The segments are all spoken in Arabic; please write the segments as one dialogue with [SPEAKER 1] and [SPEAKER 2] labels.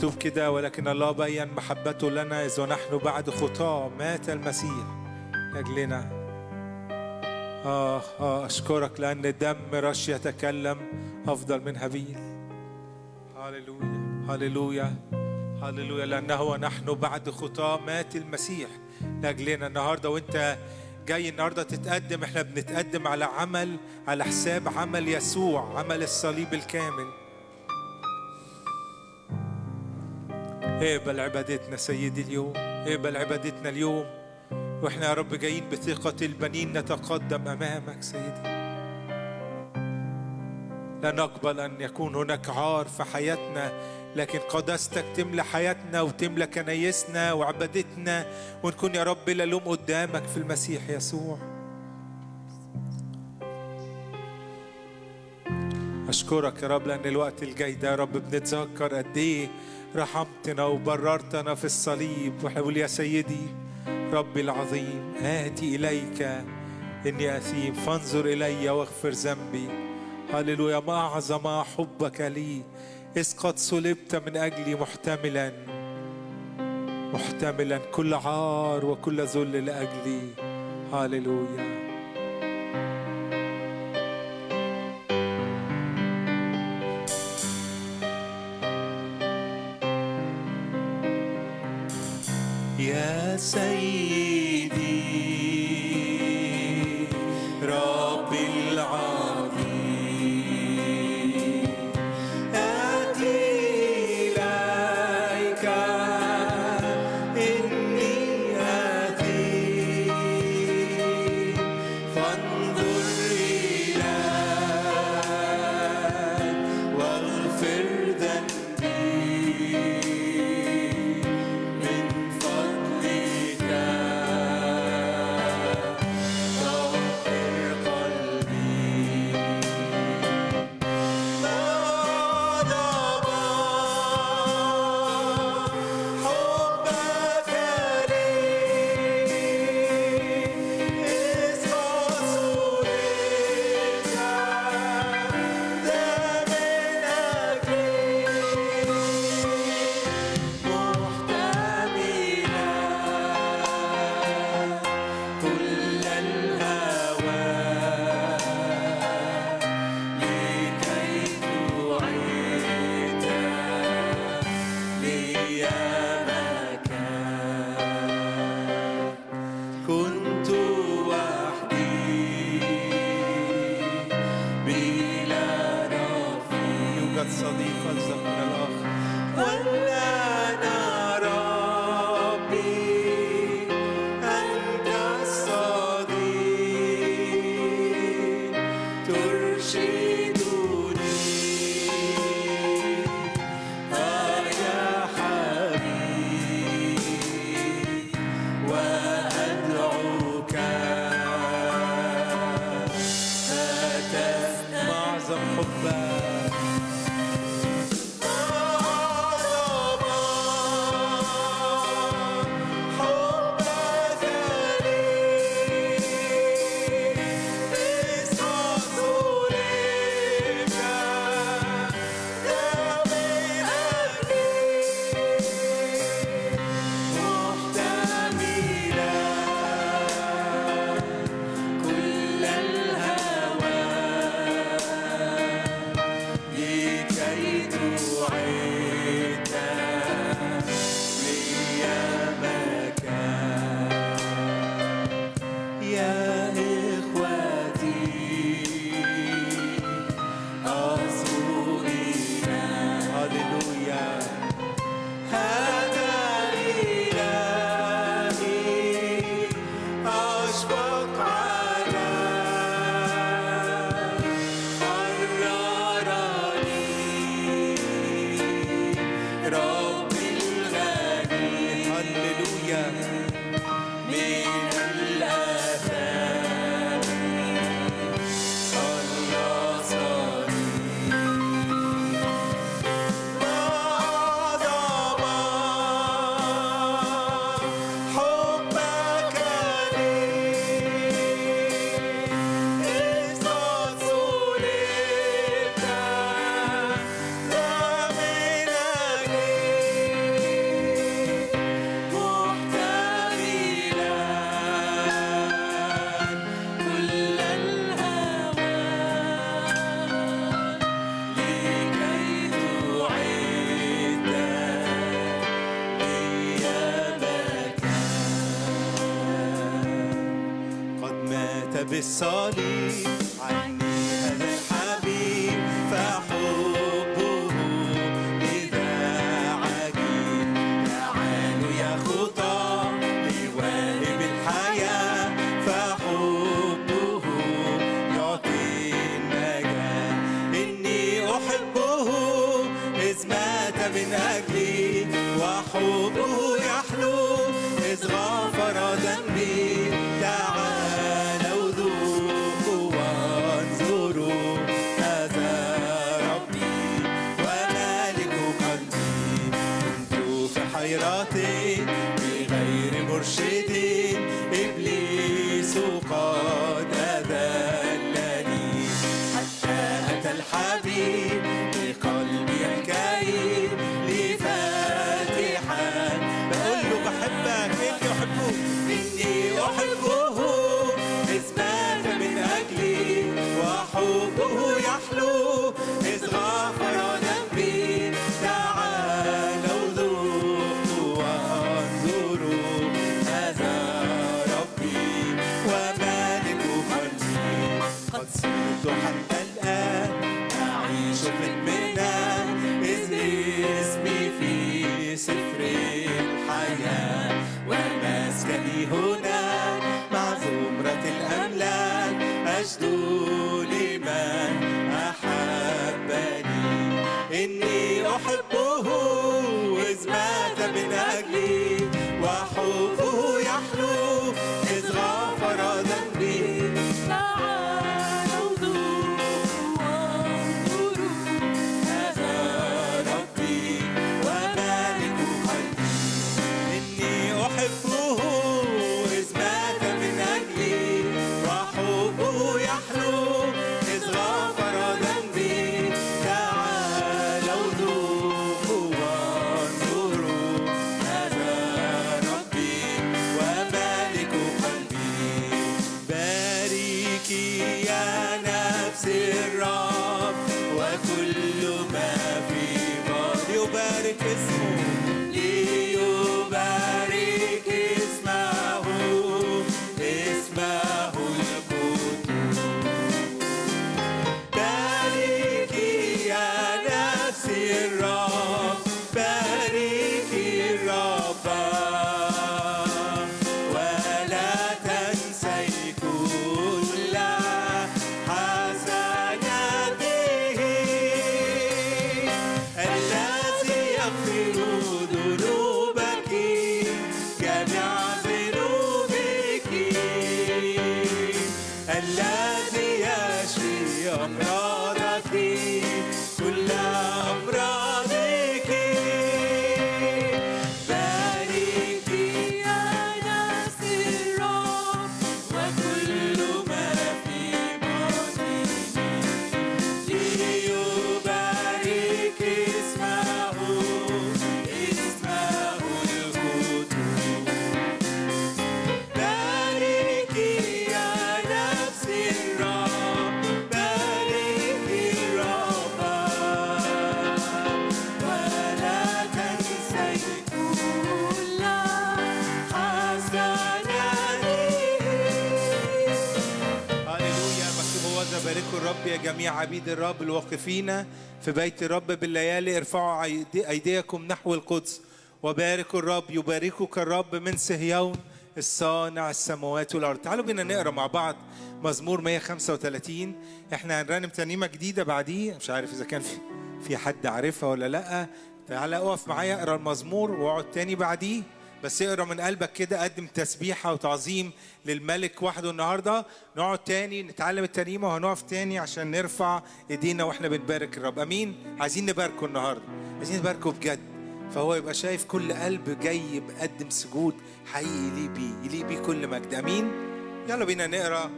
[SPEAKER 1] مكتوب كده ولكن الله بيّن محبته لنا إذ ونحن بعد خطاة مات المسيح لأجلنا. أشكرك لأن دم رش يتكلم أفضل من هابيل. هاليلويا هاليلويا هاليلويا، لأنه ونحن بعد خطاة مات المسيح لأجلنا. النهاردة وانت جاي النهاردة تتقدم، احنا بنتقدم على عمل، على حساب عمل يسوع، عمل الصليب الكامل. اقبل عبادتنا سيدي اليوم، اقبل عبادتنا اليوم، واحنا يا رب جايين بثقة البنين نتقدم أمامك سيدي. لا نقبل أن يكون هناك عار في حياتنا، لكن قداستك تملى حياتنا وتملى كنايسنا وعبادتنا، ونكون يا رب بلا لوم قدامك في المسيح يسوع. أشكرك يا رب لأن الوقت الجاي ده يا رب بنتذكر قد إيه رحمتنا وبررتنا في الصليب، ونقول يا سيدي ربي العظيم آتي إليك إني أثيم فانظر إلي واغفر ذنبي. هللويا، ما أعظم حبك لي إذ قد صلبت من أجلي محتملا كل عار وكل ذل لأجلي. هللويا. يا سيدي ربي العظيم آتي إليك إني آثيم فانظر إلي واغفر ذنبي بالصليب عني هذا الحبيب فحبه إذا عجيب. تعالوا يا خطاة لواهب الحياة فحبه يعطي النجاة. إني أحبه إذ مات من أجلي وحبه يحلو إذ غفر ذنبي. تعالوا ذوقوا وانظروا هذا ربي ومالك قلبي. كنت في حيرة بغير مرشد إبليس قد أذلني حتى أتى الحبيب لقلبي الكئيب لي فاتحا. بقول له بحبك إني أحبه إني أحبه إذ مات من أجلي وحبه يحلو إذ غفر ذنبي. تعالوا ذوقوا وانظروا هذا ربي ومالك قلبي. قد صرت حتى الآن أعيش في المنى إذ اسمي في سفر الحياة ومسكني هنا مع زمرة الأملاك. أشدو لمن أحبني إني أحبه إذ مات من أجلي وحبه يحلو إذ غفر ذنبي. تعالوا ذوقوا وانظروا هذا ربي ومالك قلبي. إني أحبه إذ مات من أجلي وحبه يحلو إذ غفر ذنبي. تعالوا ذوقوا وانظروا هذا ربي ومالك قلبي. باركي يا نفس الرب وكل ما في باطني. يبارك اسمه ليبارك اسمه القدوس. باركي يا نفسي الرب باركي الرب ولا تنسي كل حسناته الذي يغفر ذنوبك جميع ذنوبك الذي يشفي أمراضك كل أمراضك. باركي يا نفسي الرب وكل ما في باطني ليبارك اسمه القدوس. باركي يا نفسي الرب باركي الرب ولا تنسي كل حسناته. هللويا. مكتوب وذا باركوا الرب يا جميع عبيد الرب الواقفين في بيت الرب بالليالي. ارفعوا أيديكم نحو القدس وباركوا الرب. يباركك الرب من صهيون الصانع السماوات والأرض. تعالوا بينا نقرأ مع بعض مزمور 135. احنا هنرنم ترنيمة جديدة بعديه، مش عارف إذا كان في حد عارفها ولا لأ. تعالى اقف معايا اقرأ المزمور واقعد تاني بعديه، بس اقرأ من قلبك كده. قدم تسبيحة وتعظيم للملك وحده النهاردة. نقعد تاني نتعلم الترنيمة وهنقف تاني عشان نرفع ايدينا واحنا بنبارك الرب. امين. عايزين نباركه النهاردة، عايزين نباركه بجد، فهو يبقى شايف كل قلب جاي بقدم سجود حقيقي يليق بيه كل مجد. امين. يلا بينا نقرأ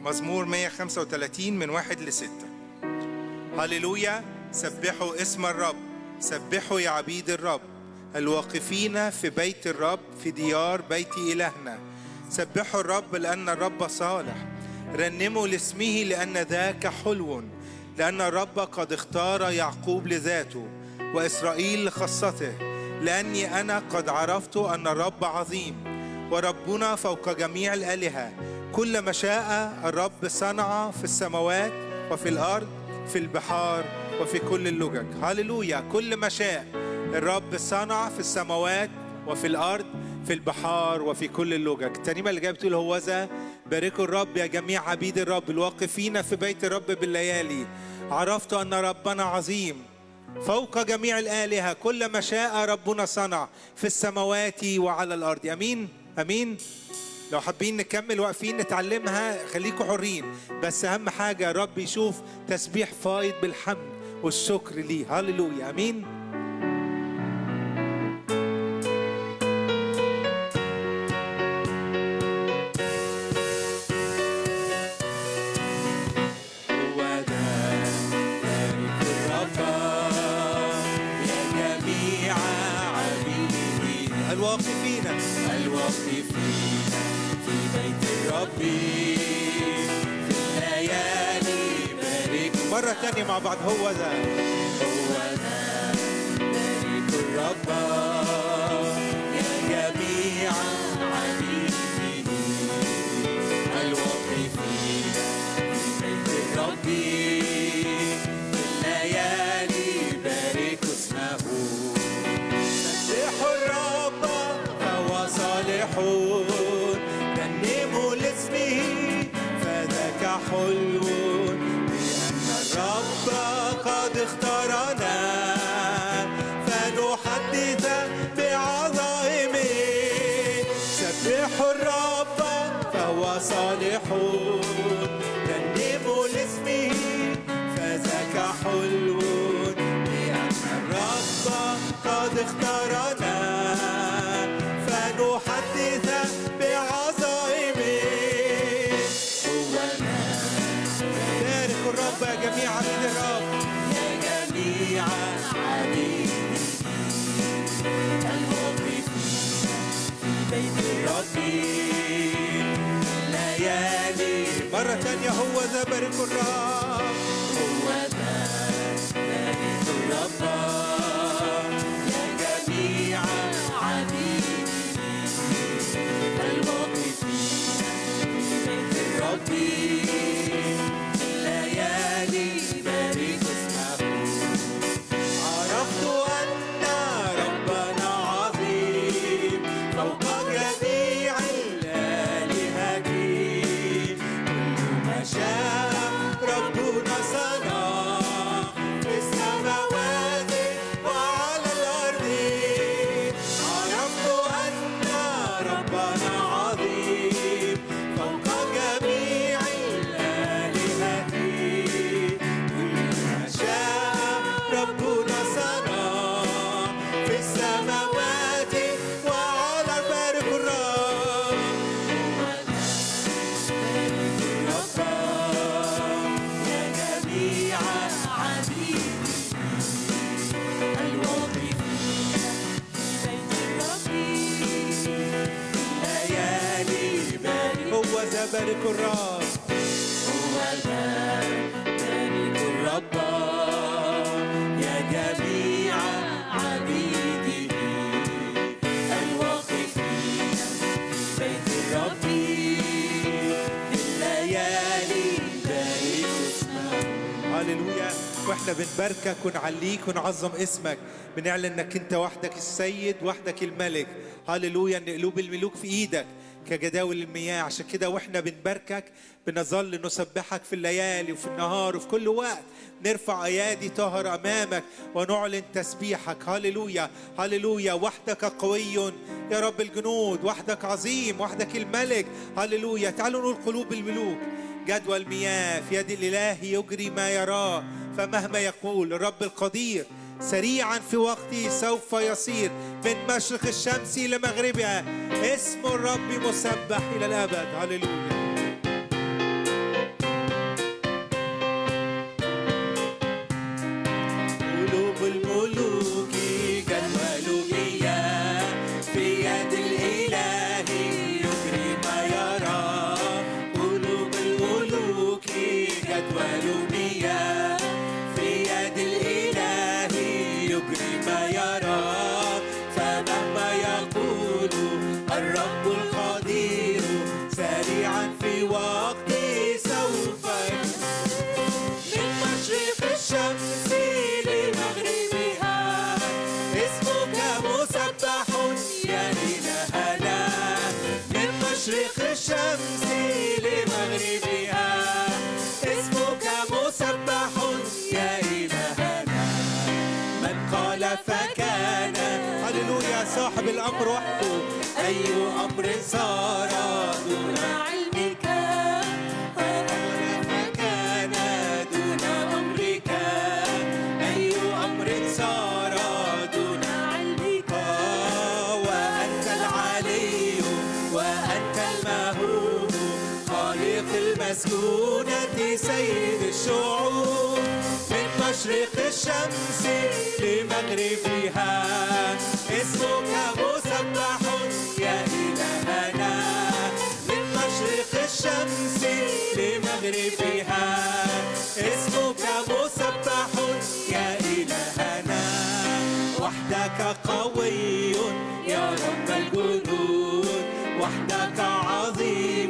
[SPEAKER 1] مزمور 135 من 1 ل6. هللويا. سبحوا اسم الرب، سبحوا يا عبيد الرب الواقفين في بيت الرب في ديار بيت إلهنا. سبحوا الرب لأن الرب صالح، رنموا لاسمه لأن ذاك حلو. لأن الرب قد اختار يعقوب لذاته وإسرائيل لخاصته. لأني أنا قد عرفت أن الرب عظيم وربنا فوق جميع الآلهة. كل ما شاء الرب صنع في السماوات وفي الأرض في البحار وفي كل اللجج. هللويا. كل ما شاء الرب صنع في السماوات وفي الأرض في البحار وفي كل اللجج. الترنيمة اللي جايه بتقول هوذا باركوا الرب يا جميع عبيد الرب الواقفين في بيت الرب بالليالي. عرفت أن ربنا عظيم فوق جميع الآلهة. كل ما شاء ربنا صنع في السماوات وعلى الأرض. أمين أمين. لو حابين نكمل واقفين نتعلمها خليكوا حرين، بس أهم حاجة رب يشوف تسبيح فايض بالحمد والشكر ليه. هللويا. أمين.
[SPEAKER 2] الواقفين في بيت الرب في الليالي بارك.
[SPEAKER 1] مرة تانية مع بعض. هوذا
[SPEAKER 2] بارك الرب يا جميع عبيده الواقفين في بيت الرب في الليالي بارك اسمه.
[SPEAKER 1] سبحوا الرب صالحون رنموا لاسمه فذاك حلو لأن الرب قد اختارنا فنحدث بعظائمه. سبحوا الرب فهو صالحون رنموا لاسمه فذاك حلو لأن الرب قد اختارنا نحدث بعظائمه. بارك الرب يا جميع عبيد الرب
[SPEAKER 2] يا جميع عبيده الواقفين في بيت الرب الليالي.
[SPEAKER 1] مرة تانية. هوذا بارك الرب.
[SPEAKER 2] هوذا بارك الرب يا جميع عبيده الواقفين في بيت الرب الليالي بارك اسمه.
[SPEAKER 1] عرفت أن ربنا عظيم فوق جميع الآلهة. كل ما شاء ربنا صنع في السماوات وعلى الأرض. عرفت أن ربنا عظيم فوق جميع الآلهة. كل ما شاء ربنا صنع في السماوات وعلى بارك الرب.
[SPEAKER 2] يا جميع عبيده الواقفين في بيت الرب الليالي بارك.
[SPEAKER 1] هوذا بارك الرب.
[SPEAKER 2] هوذا بارك الرب يا جميع عبيده الواقفين في بيت الرب الليالي بارك اسمه.
[SPEAKER 1] هللويا. واحنا بنباركك ونعليك ونعظم اسمك، بنعلن انك انت وحدك السيد وحدك الملك. هللويا. ان قلوب الملوك في ايدك كجداول المياه. عشان كده واحنا بنباركك بنظل نسبحك في الليالي وفي النهار وفي كل وقت. نرفع ايادي طاهرة امامك ونعلن تسبيحك. هللويا هللويا. وحدك قوي يا رب الجنود، وحدك عظيم، وحدك الملك. هللويا. تعالوا نقول قلوب الملوك. جدول المياه في يد الإله يجري ما يراه، فمهما يقول الرب القدير سريعا في وقته سوف يصير. من مشرق الشمس إلى مغربها اسم الرب مسبح إلى الأبد. هللويا.
[SPEAKER 2] قلوب الملوك جدول مياه في يد الإله يجري ما يرى. قلوب الملوك جدول مياه في يد الإله يجري ما يرى. فمهما يقول الرب القدير سريعا في
[SPEAKER 1] صاحب الأمر وحده.
[SPEAKER 2] أي أمر صار دون علمك فكان دون أمرك. أي أمر صار دون علمك وأنت العلي وأنت المهول خالق المسكونة سيد الشعوب. من مشرق الشمس لمغربها اسمك مسبح يا إلهنا. من مشرق الشمس لمغربها اسمك مسبح يا إلهنا. وحدك قوي يا رب الجنود وحدك عظيم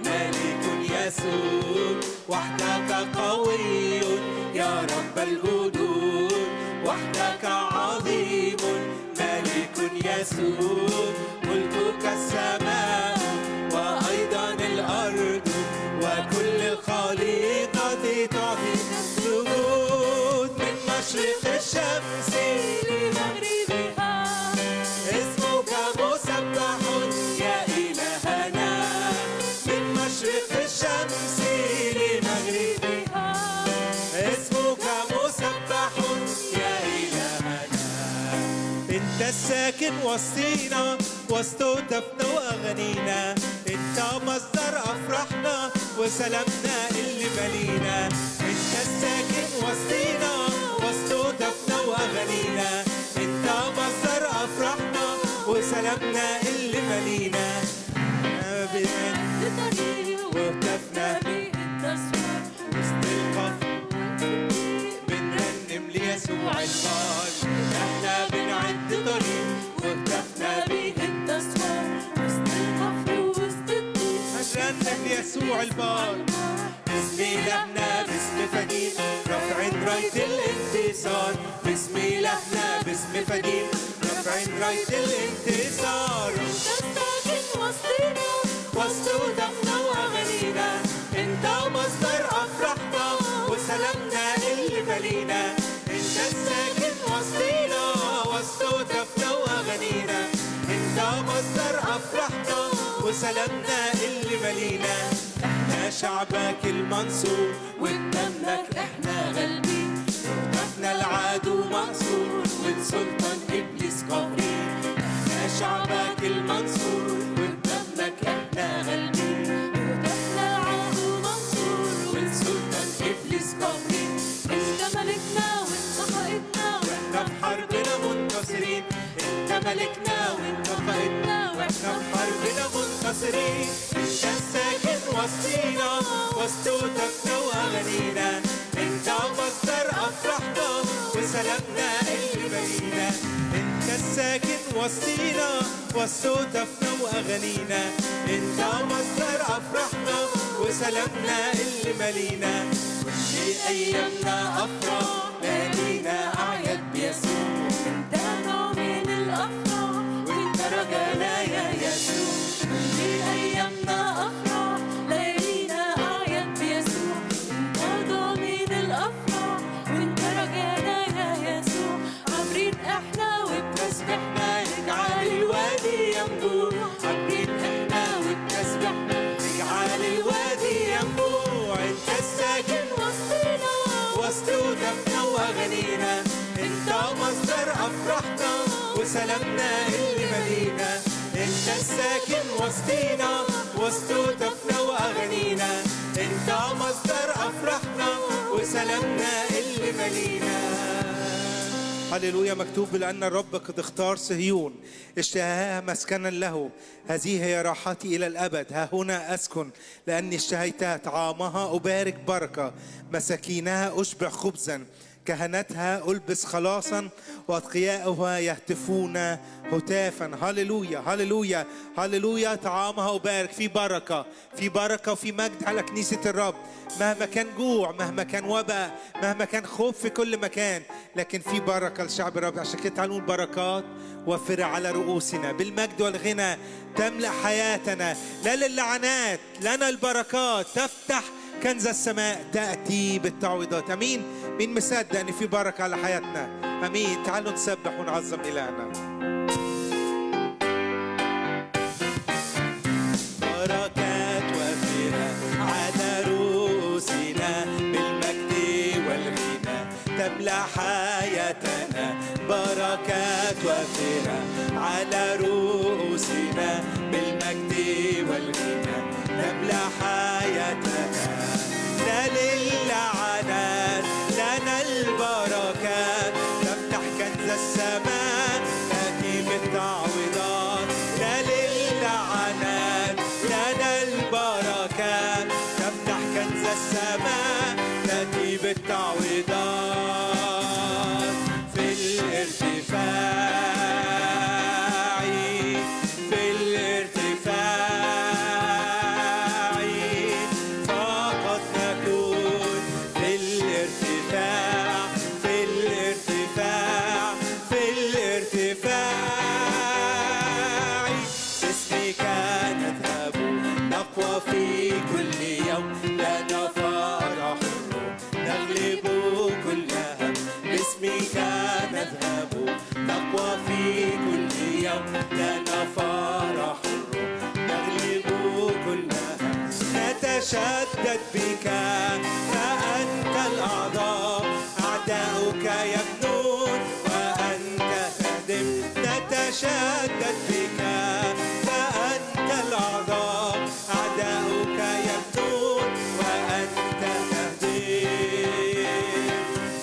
[SPEAKER 2] ملك يسوع. وحدك قوي يا رب الجنود وحدك عظيم ملك يسوع. ملكك السماء وأيضا الأرض وكل الخليقة تعطيك السجود. من مشرق الشمس لمغربها اسمك مسبح يا إلهنا. من مشرق الشمس لمغربها اسمك مسبح يا إلهنا.
[SPEAKER 1] انت الساكن وسطينا وسط هتافنا واغانينا. انت مصدر افراحنا وسلامنا اللي مالينا. انت الساكن وسطينا وسط هتافنا واغانينا. انت مصدر افراحنا وسلامنا اللي مالينا. وهتافنا وسط القفر بنرنم ليسوع البار. احنا بنعد طريق وهتافنا
[SPEAKER 2] به التصوير وسط القفر وسط الطين.
[SPEAKER 1] هنرنم ليسوع البار.
[SPEAKER 2] باسم إلهنا باسم فدين رافعين راية الانتصار. باسم إلهنا باسم فدين رافعين راية الانتصار. انت الساكن وسطينا وسط هتافنا واغانينا. انت مصدر افراحنا وسلامنا اللي مالينا. انت الساكن وسطينا وسط هتافنا واغانينا. انت مصدر افراحنا وسلامنا اللي مالينا. احنا شعبك المنصور وبدمك احنا غالبين. هتافنا العدو مقصور والسلطان ابليس قهرين. احنا شعبك المنصور وبدمك احنا غالبين. هتافنا العدو مقصور والسلطان ابليس قهرين. انت ملكنا وانت قائدنا واحنا في حربنا منتصرين. انت ملكنا وانت قائدنا واحنا في حربنا منتصرين. انت الساكن وسطينا وسط هتافنا واغانينا. انت مصدر افراحنا وسلامنا اللي مالينا.
[SPEAKER 1] انت الساكن وسطينا وسط هتافنا واغانينا. انت مصدر افراحنا وسلامنا اللي مالينا.
[SPEAKER 2] كل ايامنا افراح ليالينا اعياد بيسوع. انت ضامن الافراح وانت رجانا يا يسوع. كل ايامنا افراح ليالينا اعياد بيسوع. انت ضامن الافراح وانت رجانا يا يسوع. عابرين احنا وبتسبحنا نجعل الوادي ينبوع. عابرين احنا وبتسبحنا نجعل الوادي ينبوع.
[SPEAKER 1] انت الساكن
[SPEAKER 2] وسطينا
[SPEAKER 1] وسط هتافنا واغانينا. انت مصدر افراحنا وسلامنا اللي مالينا. انت الساكن وسطينا وسط هتافنا واغانينا. انت مصدر افراحنا وسلامنا اللي مالينا. هللويا. مكتوب لأن الرب قد اختار صهيون اشتهاها مسكنا له. هذه هي راحتي إلى الأبد. ها هنا أسكن لأني اشتهيتها. طعامها أبارك بركة مساكينها أشبع خبزا. كهنتها ألبس خلاصا وأتقياؤها يهتفون هتافا. هللويا هللويا هللويا. طعامها أبارك. في بركة في بركة وفي مجد على كنيسة الرب. مهما كان جوع مهما كان وباء مهما كان خوف في كل مكان لكن في بركة لشعب الرب. عشان كده تعالوا البركات وفر على رؤوسنا بالمجد والغنى تملأ حياتنا. لا للعنات لنا البركات تفتح كنز السماء تأتي بالتعويضات. أمين. مين مصدق أن في بركة على حياتنا؟ أمين. تعالوا نسبح ونعظم إلهنا. بركات وافرة على رؤوسنا بالمجد والغنى تملأ حياتنا بركات وافرة على رؤوسنا بالمجد والغنى تملأ حياتنا لا للعنات لنا البركات تفتح كنز السماء تأتي بالتعويضات لا للعنات لنا البركات تفتح كنز السماء تأتي بالتعويضات في الارتفاع في الارتفاع فقط نكون في الارتفاع في الارتفاع في الارتفاع باسمك نذهب نقوى في كل يوم لنا فرح الروح نغلب كل هم باسمك نذهب نقوى في كل يوم لنا فرح الروح نغلب كل هم نتشدد بك فأنت الأعظم أعداؤك يبنون وأنت تهدم نتشدد بك فأنت الأعظم أعداؤك يبنون وأنت تهدم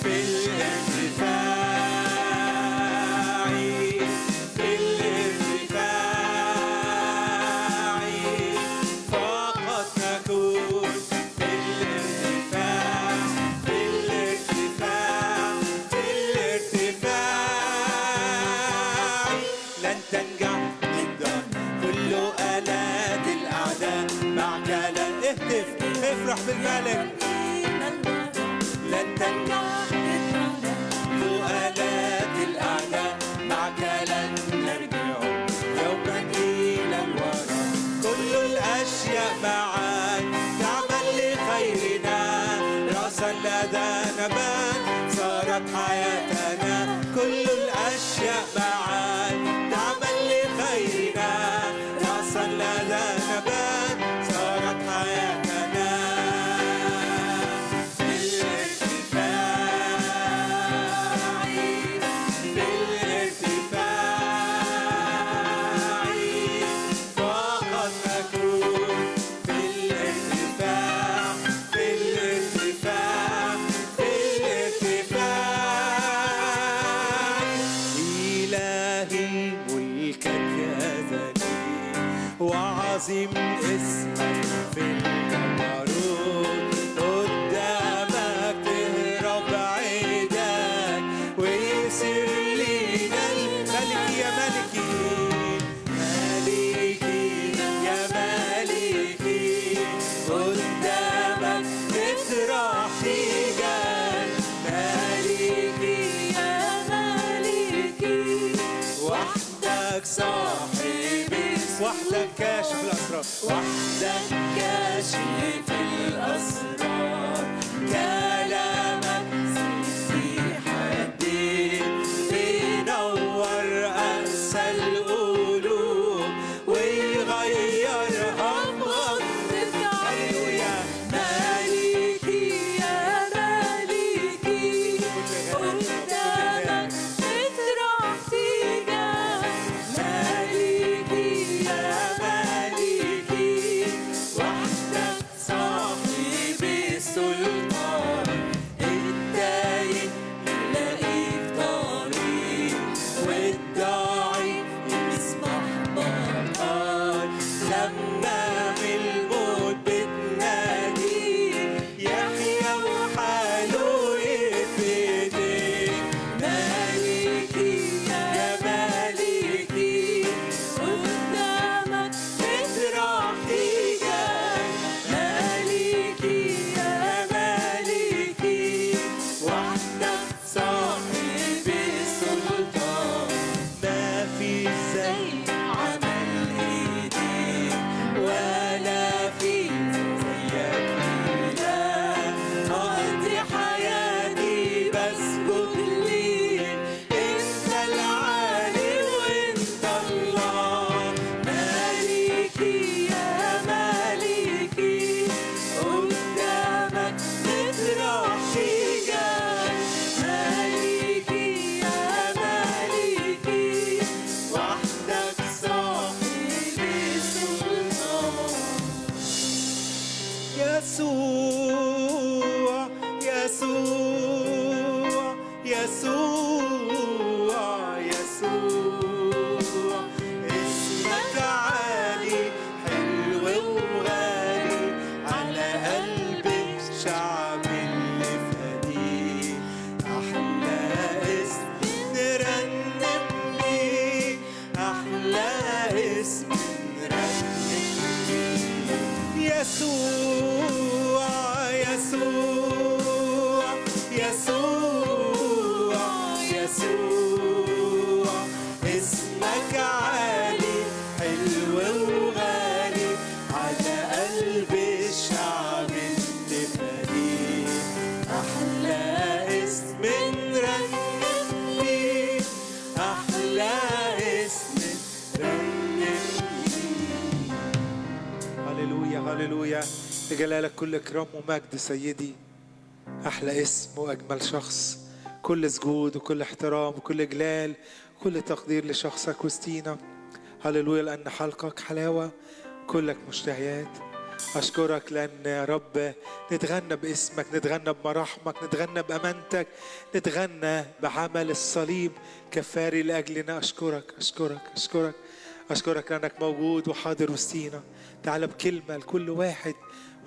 [SPEAKER 1] في الارتفاع في الارتفاع فقط نكون في الارتفاع في الارتفاع في الارتفاع لن تنجح ضدك كل آلات الأعداء معك لن اهتف افرح بالملك لن تنجح كل آلات الأعداء معك لن نرجع يوما إلى الوراء كل الأشياء معك تعمل لخيرنا رأسا لدى نبات صارت حياتنا كل الأشياء معك تعمل لخيرنا رأسا لدى نبات صارت حياتنا في الارتفاع في الارتفاع فقط نكون في الارتفاع في الارتفاع في الارتفاع إلهي ملكك أزلي وعظيم اسمك في الجبروت قدامك تهرب عيدك ويصير لينا الملك يا ملكي ملكي يا ملكي قدامك نطرح تيجان ملكي يا ملكي وحدك صاحبي وحدك كاشف الأسرار وحدك كاشف الأسرار كلامك في حدي بينور أقسى القلوب ويغيرها بغض هللويا ملكي يا ملكي قدامك نطرح تيجان ملكي يا ملكي وحدك صاحبي هللويا. لجلالك كل إكرام ومجد سيدي. أحلى اسم وأجمل شخص. كل سجود وكل احترام وكل جلال وكل تقدير لشخصك وسطينا. هللويا، لأن حلقك حلاوة كلك مشتهيات. أشكرك لأن يا رب نتغنى باسمك، نتغنى بمراحمك، نتغنى بأمانتك، نتغنى بعمل الصليب كفاري لأجلنا. أشكرك أشكرك أشكرك أشكرك لأنك موجود وحاضر وسطينا. تعالى بكلمة لكل واحد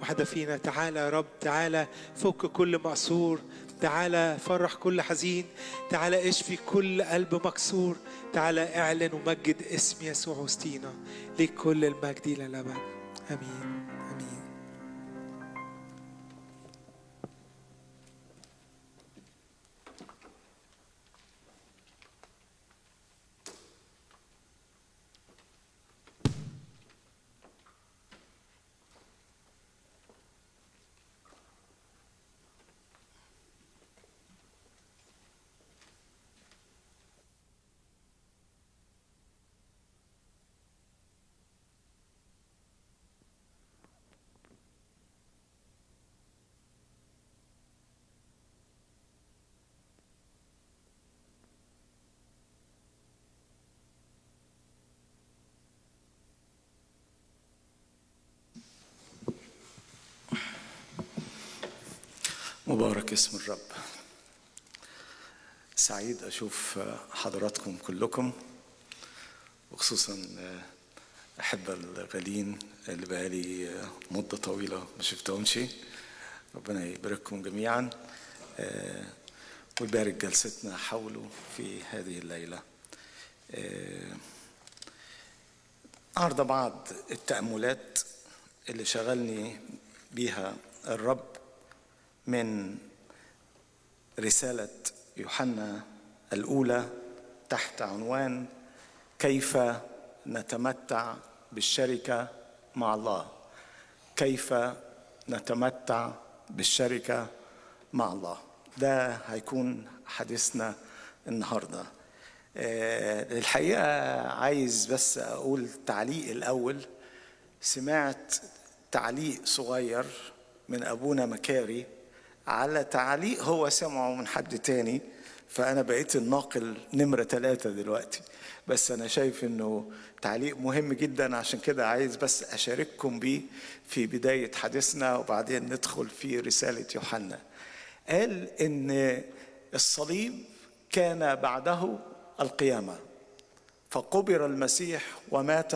[SPEAKER 1] واحدة فينا. تعالى يا رب، تعالى فك كل مقصور، تعالى فرح كل حزين، تعالى اشفي كل قلب مكسور. تعالى اعلن ومجد اسم يسوع وسطينا. ليك كل المجد إلى الأبد. آمين آمين.
[SPEAKER 3] مبارك اسم الرب. سعيد أشوف حضراتكم كلكم، وخصوصا أحبة الغالين اللي بقالي مدة طويلة ما شفتهمش. ربنا يبارككم جميعا ويبارك جلستنا حوله في هذه الليلة. عرض بعض التأملات اللي شغلني بيها الرب من رسالة يوحنا الأولى تحت عنوان كيف نتمتع بالشركة مع الله. كيف نتمتع بالشركة مع الله، ده هيكون حديثنا النهاردة. الحقيقة عايز بس أقول تعليق الأول. سمعت تعليق صغير من أبونا مكاري على تعليق هو سمعه من حد تاني، فأنا بقيت الناقل نمرة 3 دلوقتي. بس أنا شايف إنه تعليق مهم جدا، عشان كده عايز بس أشارككم بيه في بداية حديثنا وبعدين ندخل في رسالة يوحنا. قال إن الصليب كان بعده القيامة، فقبر المسيح ومات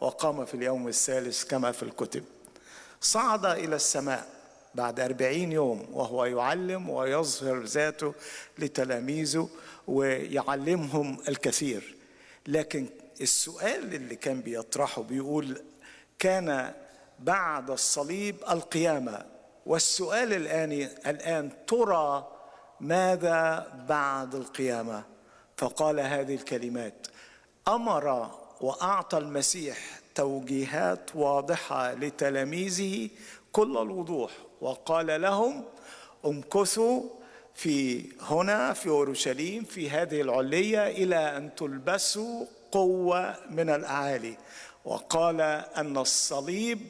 [SPEAKER 3] وقام في اليوم الثالث كما في الكتب. صعد إلى السماء بعد 40 يوم وهو يعلم ويظهر ذاته لتلاميذه ويعلمهم الكثير. لكن السؤال اللي كان بيطرحه بيقول كان بعد الصليب القيامة، والسؤال الآن ترى ماذا بعد القيامة؟ فقال هذه الكلمات: أمر وأعطى المسيح توجيهات واضحة لتلاميذه كل الوضوح، وقال لهم: امكثوا هنا في أورشليم في هذه العلية إلى أن تلبسوا قوة من الأعالي. وقال أن الصليب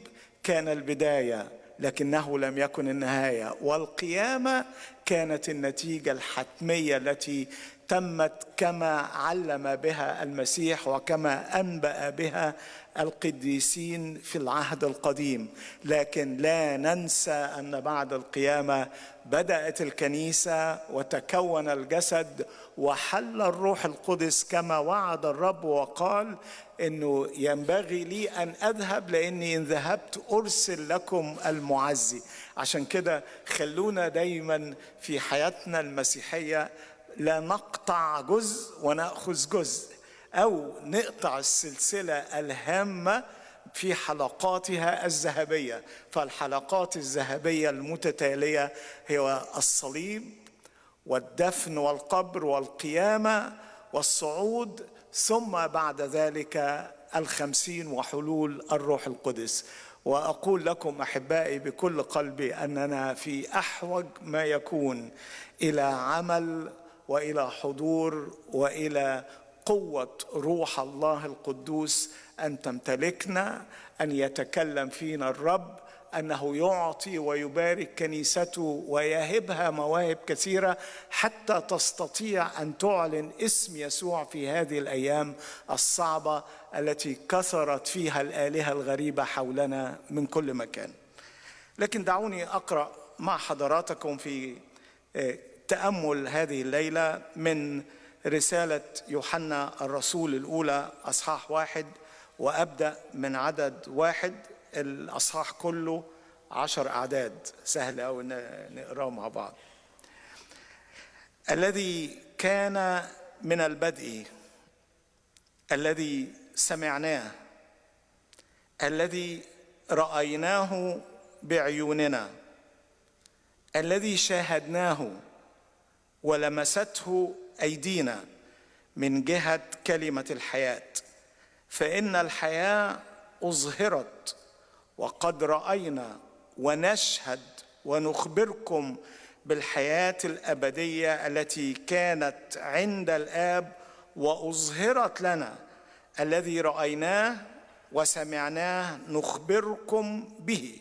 [SPEAKER 3] كان البداية لكنه لم يكن النهاية، والقيامة كانت النتيجة الحتمية التي تمت كما علم بها المسيح وكما أنبأ بها القديسين في العهد القديم. لكن لا ننسى أن بعد القيامة بدأت الكنيسة وتكون الجسد وحل الروح القدس كما وعد الرب وقال إنه ينبغي لي أن أذهب لأني إن ذهبت أرسل لكم المعزي. عشان كده خلونا دايما في حياتنا المسيحية لا نقطع جزء ونأخذ جزء، أو نقطع السلسلة الهامة في حلقاتها الذهبية. فالحلقات الذهبية المتتالية هي الصليب والدفن والقبر والقيامة والصعود، ثم بعد ذلك 50 وحلول الروح القدس. وأقول لكم أحبائي بكل قلبي أننا في أحوج ما يكون إلى عمل وإلى حضور وإلى قوة روح الله القدوس أن تمتلكنا، أن يتكلم فينا الرب، أنه يعطي ويبارك كنيسته ويهبها مواهب كثيرة حتى تستطيع أن تعلن اسم يسوع في هذه الأيام الصعبة التي كثرت فيها الآلهة الغريبة حولنا من كل مكان. لكن دعوني أقرأ مع حضراتكم في تأمل هذه الليلة من رسالة يوحنا الرسول الأولى أصحاح 1، وأبدأ من عدد 1. الأصحاح كله 10 أعداد، سهل أوي نقرأه مع بعض. الذي كان من البدء، الذي سمعناه، الذي رأيناه بعيوننا، الذي شاهدناه ولمسته أيدينا من جهة كلمة الحياة. فإن الحياة أظهرت، وقد رأينا ونشهد ونخبركم بالحياة الأبدية التي كانت عند الآب وأظهرت لنا. الذي رأيناه وسمعناه نخبركم به،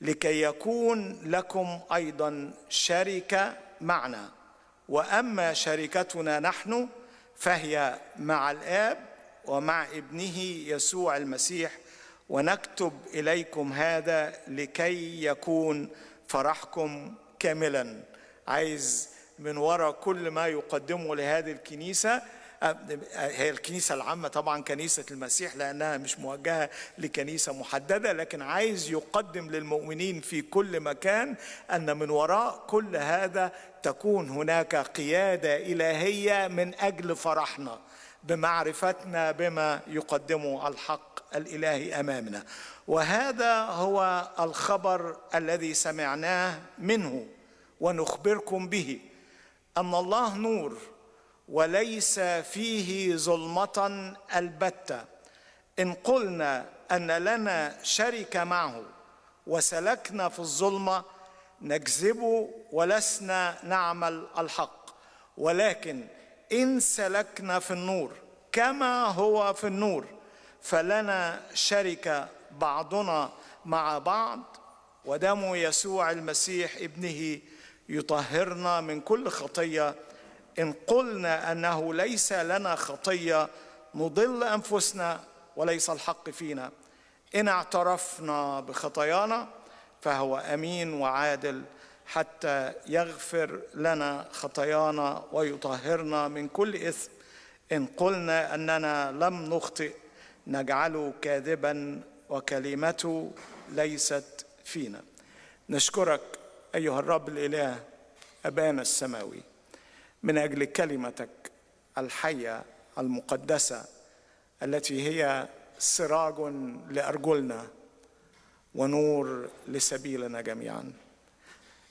[SPEAKER 3] لكي يكون لكم أيضا شركة معنا. وأما شركتنا نحن فهي مع الآب ومع ابنه يسوع المسيح. ونكتب إليكم هذا لكي يكون فرحكم كاملا. عايز من وراء كل ما يقدمه لهذه الكنيسة، هي الكنيسة العامة طبعا كنيسة المسيح لأنها مش موجهة لكنيسة محددة، لكن عايز يقدم للمؤمنين في كل مكان أن من وراء كل هذا تكون هناك قيادة إلهية من أجل فرحنا بمعرفتنا بما يقدمه الحق الإلهي أمامنا. وهذا هو الخبر الذي سمعناه منه ونخبركم به، أن الله نور وليس فيه ظلمة البتة. إن قلنا أن لنا شركة معه وسلكنا في الظلمة نكذب ولسنا نعمل الحق. ولكن إن سلكنا في النور كما هو في النور فلنا شركة بعضنا مع بعض، ودم يسوع المسيح ابنه يطهرنا من كل خطية. إن قلنا أنه ليس لنا خطية نضل أنفسنا وليس الحق فينا. إن اعترفنا بخطايانا فهو أمين وعادل حتى يغفر لنا خطايانا ويطهرنا من كل إثم. إن قلنا أننا لم نخطئ نجعله كاذبا وكلمته ليست فينا. نشكرك أيها الرب الإله أبانا السماوي من أجل كلمتك الحية المقدسة التي هي سراج لأرجلنا ونور لسبيلنا جميعا.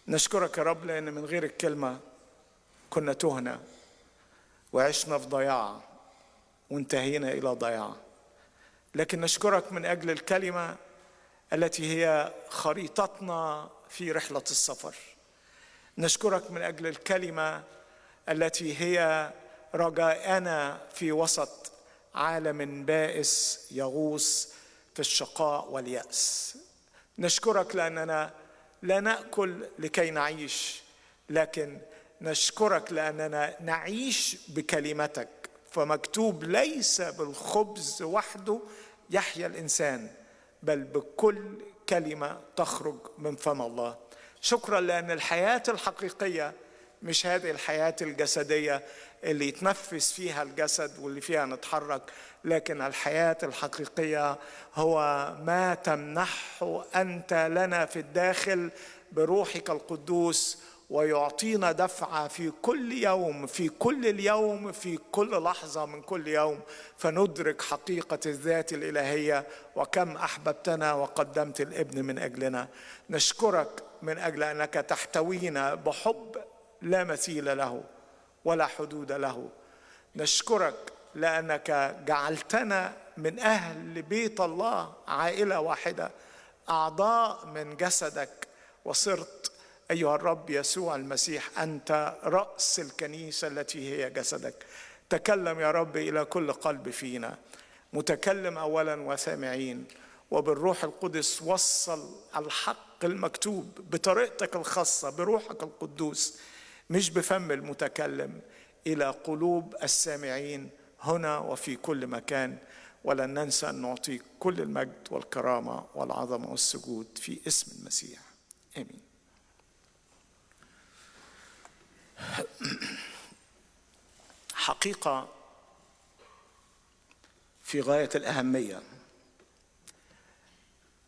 [SPEAKER 3] نشكرك يا رب لأن من غير الكلمة كنا تهنا وعشنا في ضياع وانتهينا إلى ضياع، لكن نشكرك من أجل الكلمة التي هي خريطتنا في رحلة السفر. نشكرك من أجل الكلمة التي هي رجاءنا في وسط عالم بائس يغوص في الشقاء واليأس. نشكرك لأننا لا نأكل لكي نعيش، لكن نشكرك لأننا نعيش بكلمتك. فمكتوب ليس بالخبز وحده يحيا الإنسان بل بكل كلمة تخرج من فم الله. شكرا لأن الحياة الحقيقية مش هذه الحياة الجسدية اللي يتنفس فيها الجسد واللي فيها نتحرك، لكن الحياة الحقيقية هو ما تمنحه أنت لنا في الداخل بروحك القدوس، ويعطينا دفعة في كل يوم في كل اليوم في كل لحظة من كل يوم، فندرك حقيقة الذات الإلهية وكم أحببتنا وقدمت الابن من أجلنا. نشكرك من أجل أنك تحتوينا بحب لا مثيل له ولا حدود له. نشكرك لأنك جعلتنا من أهل بيت الله عائلة واحدة، أعضاء من جسدك، وصرت أيها الرب يسوع المسيح أنت رأس الكنيسة التي هي جسدك. تكلم يا رب إلى كل قلب فينا، متكلم أولا وسامعين، وبالروح القدس وصل الحق المكتوب بطريقتك الخاصة بروحك القدوس، مش بفم المتكلم، إلى قلوب السامعين هنا وفي كل مكان. ولن ننسى أن نعطيك كل المجد والكرامة والعظمة والسجود في اسم المسيح، آمين. حقيقة في غاية الأهمية،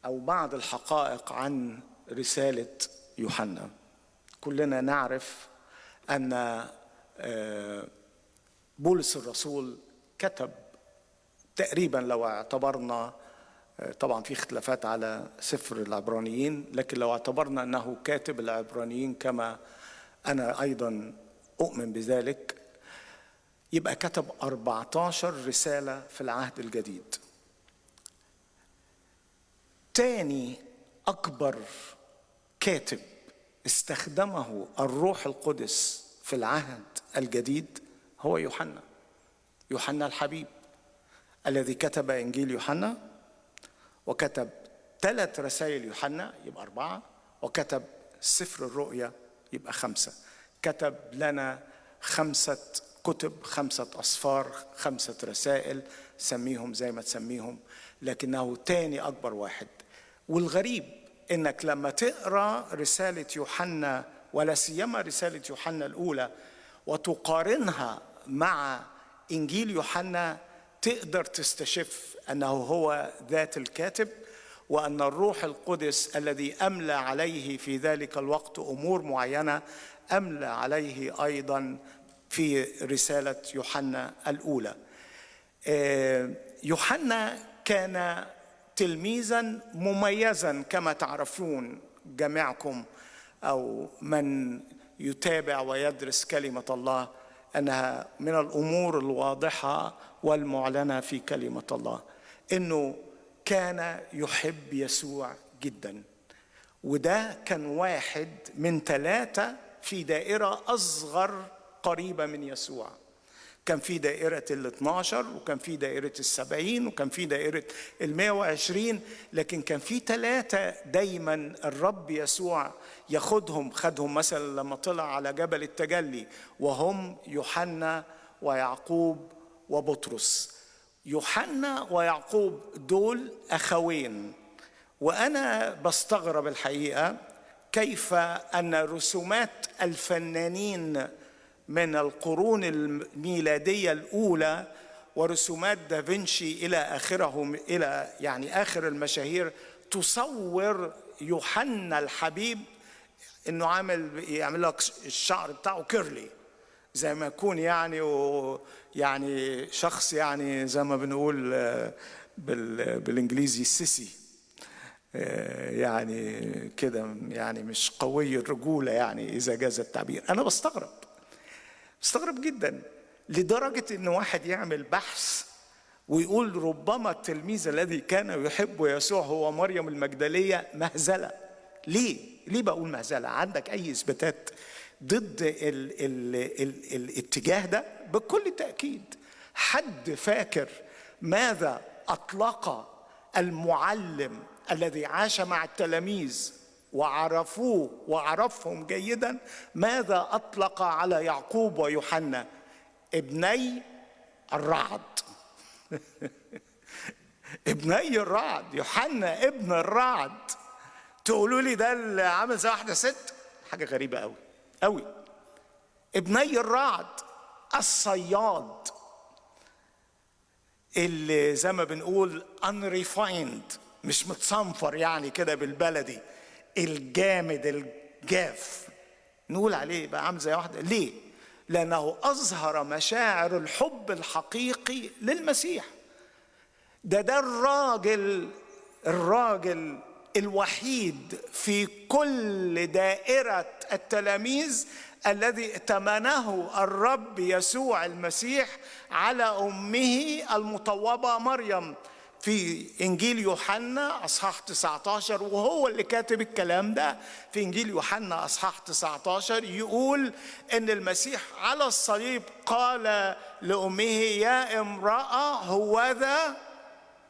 [SPEAKER 3] أو بعض الحقائق عن رسالة يوحنا. كلنا نعرف أن بولس الرسول كتب تقريبا، لو اعتبرنا، طبعا في اختلافات على سفر العبرانيين، لكن لو اعتبرنا أنه كاتب العبرانيين كما أنا أيضا أؤمن بذلك، يبقى كتب 14 رسالة في العهد الجديد. تاني أكبر كاتب استخدمه الروح القدس في العهد الجديد هو يوحنا الحبيب، الذي كتب إنجيل يوحنا، وكتب 3 رسائل يوحنا يبقى 4، وكتب سفر الرؤيا يبقى 5. كتب لنا 5 كتب، 5 أسفار، 5 رسائل، سميهم زي ما تسميهم، لكنه تاني أكبر واحد. والغريب إنك لما تقرأ رسالة يوحنا، ولا سيما رسالة يوحنا الأولى، وتقارنها مع إنجيل يوحنا، تقدر تستشف أنه هو ذات الكاتب، وأن الروح القدس الذي أملى عليه في ذلك الوقت أمور معينة أملى عليه أيضا في رسالة يوحنا الأولى. يوحنا كان تلميذا مميزا كما تعرفون جميعكم، أو من يتابع ويدرس كلمة الله، أنها من الأمور الواضحة والمعلنة في كلمة الله إنه كان يحب يسوع جدا. وده كان واحد من 3 في دائرة أصغر قريبة من يسوع. كان في دائرة 12، وكان في دائرة 70، وكان في دائرة 120، لكن كان في 3 دايما الرب يسوع خدهم مثلا لما طلع على جبل التجلي، وهم يوحنا ويعقوب وبطرس. يوحنا ويعقوب دول أخوين، وأنا بستغرب الحقيقة كيف أن رسومات الفنانين من القرون الميلادية الأولى ورسومات دافنشي إلى آخرهم، إلى يعني آخر المشاهير، تصور يوحنا الحبيب إنه يعمل لك الشعر بتاعه كيرلي، زي ما يكون يعني شخص يعني زي ما بنقول بالإنجليزي سيسي، يعني كده، يعني مش قوي الرجولة، يعني إذا جاز التعبير. أنا بستغرب جدا، لدرجة إن واحد يعمل بحث ويقول ربما التلميذ الذي كان يحب يسوع هو مريم المجدلية. مهزلة. ليه بقول مهزلة؟ عندك أي إثباتات ضد الاتجاه ده؟ بكل تأكيد. حد فاكر ماذا أطلق المعلم الذي عاش مع التلاميذ وعرفوه وعرفهم جيدا، ماذا أطلق على يعقوب ويوحنا؟ ابني الرعد. ابني الرعد، يوحنا ابن الرعد. تقولوا لي ده اللي عامل زي واحدة ست؟ حاجة غريبة قوي قوي. ابني الرعد، الصياد اللي زي ما بنقول unrefined، مش متصنفر يعني كده بالبلدي، الجامد الجاف، نقول عليه بقى عامل زي واحدة. ليه؟ لأنه أظهر مشاعر الحب الحقيقي للمسيح. ده الراجل الوحيد في كل دائرة التلاميذ الذي ائتمنه الرب يسوع المسيح على أمه المطوبة مريم في إنجيل يوحنا أصحاح 19، وهو اللي كاتب الكلام ده في إنجيل يوحنا أصحاح 19. يقول إن المسيح على الصليب قال لأمه: يا امرأة هوذا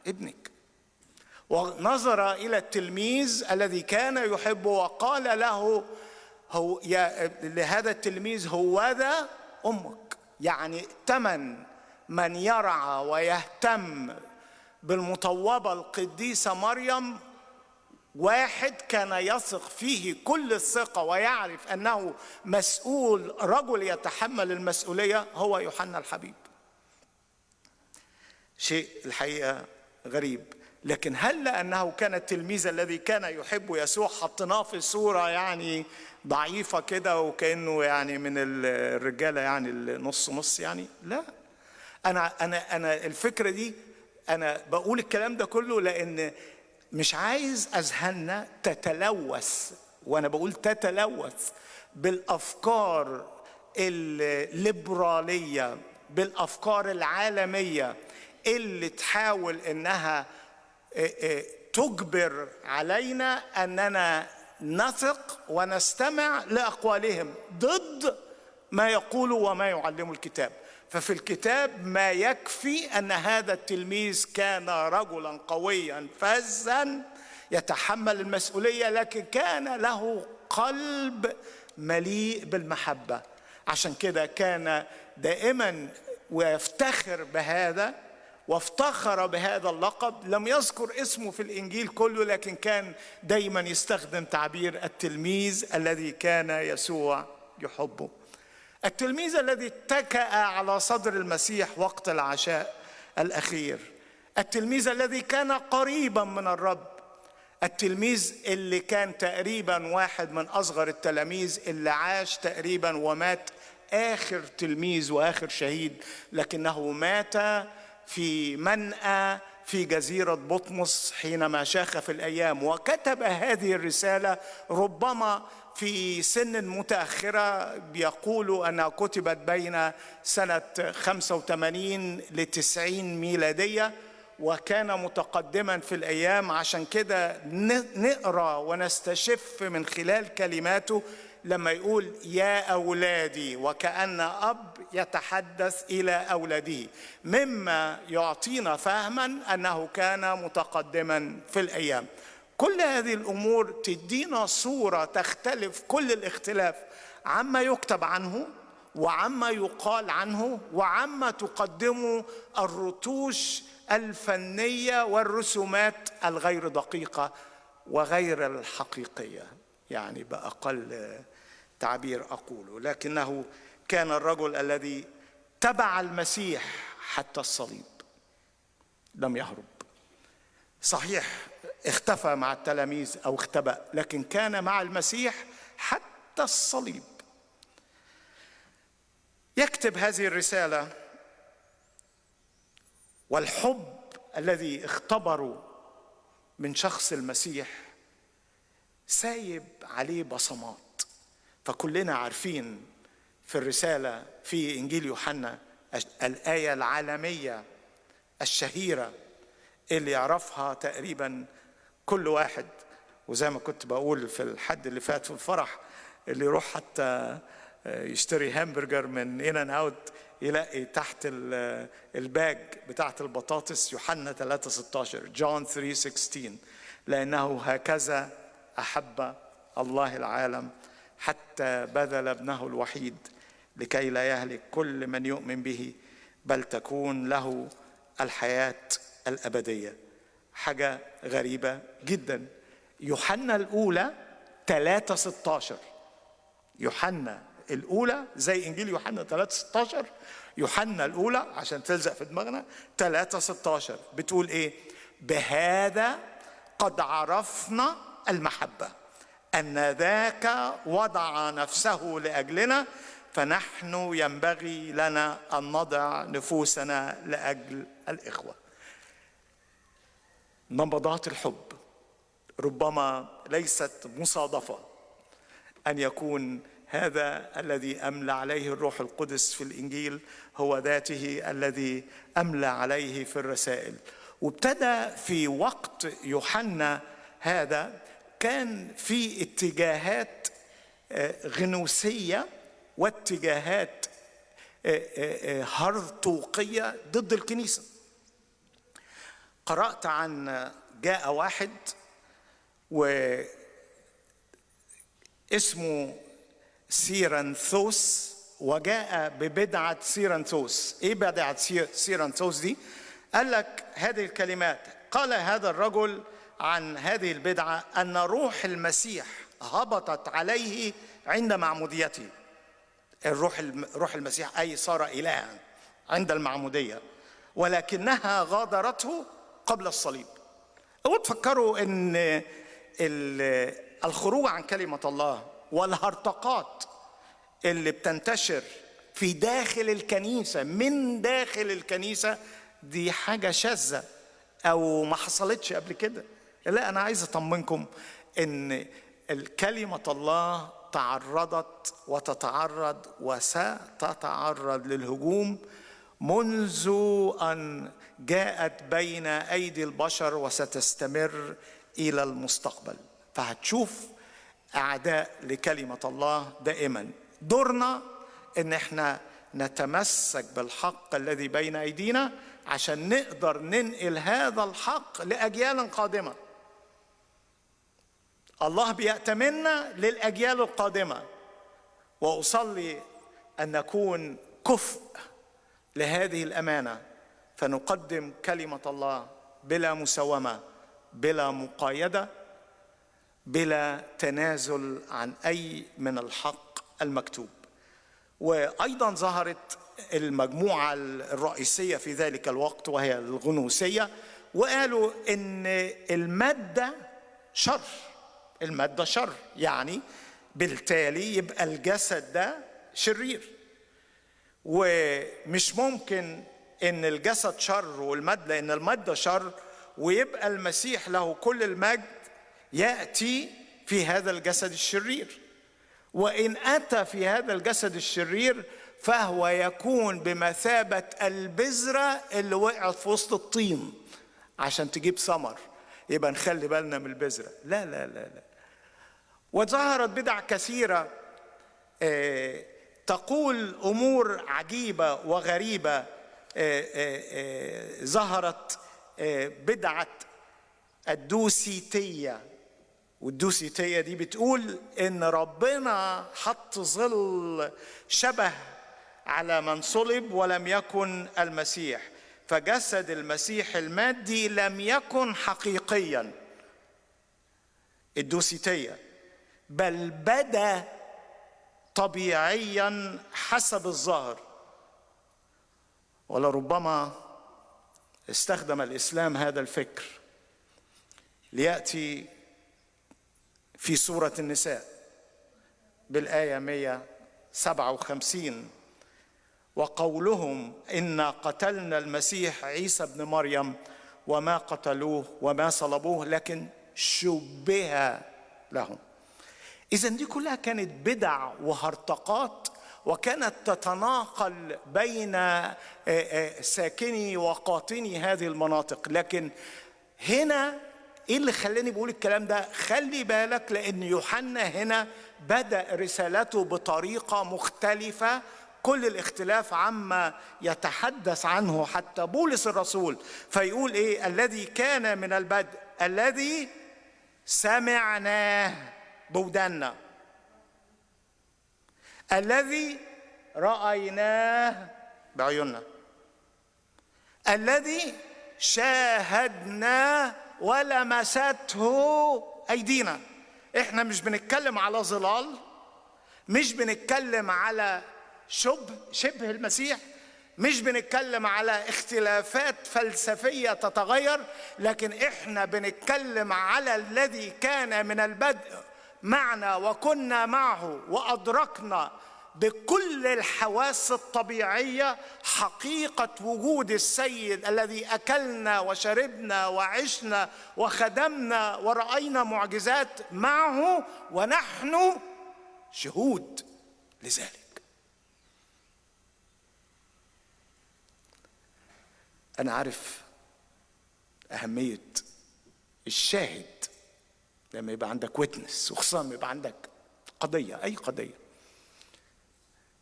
[SPEAKER 3] ابنك. ونظر إلى التلميذ الذي كان يحبه وقال له لهذا التلميذ: هوذا أمك. يعني ائتمن من يرعى ويهتم بالمطوبة القديسة مريم، واحد كان يثق فيه كل الثقة ويعرف أنه مسؤول، رجل يتحمل المسؤولية، هو يوحنا الحبيب. شيء الحقيقة غريب. لكن هل لأنه كان التلميذ الذي كان يحب يسوع حطناه في صورة يعني ضعيفة كده وكأنه يعني من الرجالة يعني النص نص؟ يعني لا. أنا الفكرة دي، أنا بقول الكلام ده كله لأن مش عايز أذهاننا تتلوث، وأنا بقول تتلوث بالأفكار الليبرالية، بالأفكار العالمية اللي تحاول إنها تجبر علينا أننا نثق ونستمع لأقوالهم ضد ما يقولوا وما يعلموا الكتاب. ففي الكتاب ما يكفي أن هذا التلميذ كان رجلا قويا فذا يتحمل المسؤولية، لكن كان له قلب مليء بالمحبة. عشان كده كان دائما ويفتخر بهذا، وافتخر بهذا اللقب. لم يذكر اسمه في الإنجيل كله، لكن كان دايما يستخدم تعبير التلميذ الذي كان يسوع يحبه. التلميذ الذي اتكأ على صدر المسيح وقت العشاء الأخير، التلميذ الذي كان قريبا من الرب، التلميذ اللي كان تقريبا واحد من أصغر التلاميذ، اللي عاش تقريبا ومات آخر تلميذ وآخر شهيد، لكنه مات في منأى في جزيرة بطمس حينما شاخ في الأيام، وكتب هذه الرسالة ربما في سن متأخرة. بيقولوا أنها كتبت بين سنة 85 ل90 ميلادية، وكان متقدما في الأيام. عشان كده نقرأ ونستشف من خلال كلماته لما يقول: يا أولادي، وكأن أب يتحدث إلى أولاده، مما يعطينا فهما أنه كان متقدما في الأيام. كل هذه الأمور تدينا صورة تختلف كل الاختلاف عما يكتب عنه وعما يقال عنه وعما تقدمه الرتوش الفنية والرسومات الغير دقيقة وغير الحقيقية، يعني بأقل تعبير أقوله. لكنه كان الرجل الذي تبع المسيح حتى الصليب، لم يهرب. صحيح اختفى مع التلاميذ أو اختبأ، لكن كان مع المسيح حتى الصليب. يكتب هذه الرسالة، والحب الذي اختبروا من شخص المسيح سايب عليه بصمات. فكلنا عارفين في الرسالة في إنجيل يوحنا الآية العالمية الشهيرة اللي يعرفها تقريبا كل واحد. وزي ما كنت بقول في الحد اللي فات في الفرح، اللي يروح حتى يشتري همبرجر من إن أند أوت يلاقي تحت الباج بتاعت البطاطس يوحنا 3:16، جون 3:16، لأنه هكذا أحب الله العالم حتى بذل ابنه الوحيد لكي لا يهلك كل من يؤمن به، بل تكون له الحياة الأبدية. حاجة غريبة جدا. يوحنا الأولى 3:16، يوحنا الأولى زي إنجيل يوحنا 3:16، يوحنا الأولى عشان تلزق في دماغنا 3:16 بتقول إيه؟ بهذا قد عرفنا المحبة، أن ذاك وضع نفسه لأجلنا، فنحن ينبغي لنا أن نضع نفوسنا لأجل الإخوة. نبضات الحب ربما ليست مصادفة أن يكون هذا الذي أملى عليه الروح القدس في الإنجيل هو ذاته الذي أملى عليه في الرسائل. وابتدى في وقت يوحنا هذا كان في اتجاهات غنوسية واتجاهات هرطوقية ضد الكنيسة. قرأت عن جاء واحد واسمه سيرانثوس وجاء ببدعة سيرانثوس. ايه بدعة سيرانثوس دي؟ قال لك هذه الكلمات: قال هذا الرجل عن هذه البدعة أن روح المسيح هبطت عليه عند معموديته. روح المسيح أي صار إلها عند المعمودية، ولكنها غادرته قبل الصليب. أو تفكروا أن الخروج عن كلمة الله والهرطقات اللي بتنتشر في داخل الكنيسة من داخل الكنيسة دي حاجة شاذة أو ما حصلتش قبل كده. لا، أنا عايز أطمنكم أن الكلمة الله تعرضت وتتعرض وستتعرض للهجوم منذ أن جاءت بين أيدي البشر وستستمر إلى المستقبل. فهتشوف أعداء لكلمة الله دائما. دورنا إن احنا نتمسك بالحق الذي بين أيدينا عشان نقدر ننقل هذا الحق لأجيال قادمة. الله بيأتمننا للأجيال القادمة، وأصلي أن نكون كفء لهذه الأمانة، فنقدم كلمة الله بلا مساومة، بلا مقايدة، بلا تنازل عن أي من الحق المكتوب. وأيضا ظهرت المجموعة الرئيسية في ذلك الوقت وهي الغنوصية، وقالوا إن المادة شر. المادة شر، يعني بالتالي يبقى الجسد ده شرير، ومش ممكن إن الجسد شر والمادة، لأن المادة شر ويبقى المسيح له كل المجد يأتي في هذا الجسد الشرير. وإن أتى في هذا الجسد الشرير فهو يكون بمثابة البذرة اللي وقعت في وسط الطين عشان تجيب ثمر. يبقى نخلي بالنا من البذرة. لا لا لا لا. وظهرت بدع كثيرة تقول أمور عجيبة وغريبة. ظهرت بدعة الدوسيتية، والدوسيتية دي بتقول إن ربنا حط ظل شبه على من صلب ولم يكن المسيح، فجسد المسيح المادي لم يكن حقيقيا الدوسيتية، بل بدا طبيعيا حسب الظاهر. ولربما استخدم الإسلام هذا الفكر ليأتي في سورة النساء بالآية 157: وقولهم إنا قتلنا المسيح عيسى ابن مريم وما قتلوه وما صلبوه لكن شبه لهم. إذن دي كلها كانت بدع وهرطقات، وكانت تتناقل بين ساكني وقاطني هذه المناطق. لكن هنا إيه اللي خلاني بقول الكلام ده؟ خلي بالك، لأن يوحنا هنا بدأ رسالته بطريقة مختلفة، كل الاختلاف عما يتحدث عنه حتى بولس الرسول. فيقول إيه؟ الذي كان من البدء، الذي سمعناه بودنا، الذي رأيناه بعيوننا، الذي شاهدناه ولمسته أيدينا. إحنا مش بنتكلم على ظلال، مش بنتكلم على شبه المسيح، مش بنتكلم على اختلافات فلسفية تتغير، لكن إحنا بنتكلم على الذي كان من البدء معنا وكنا معه وأدركنا بكل الحواس الطبيعية حقيقة وجود السيد الذي أكلنا وشربنا وعشنا وخدمنا ورأينا معجزات معه، ونحن شهود لذلك. أنا عارف أهمية الشاهد لما يبقى عندك ويتنس، وخصوصا يبقى عندك قضية، أي قضية.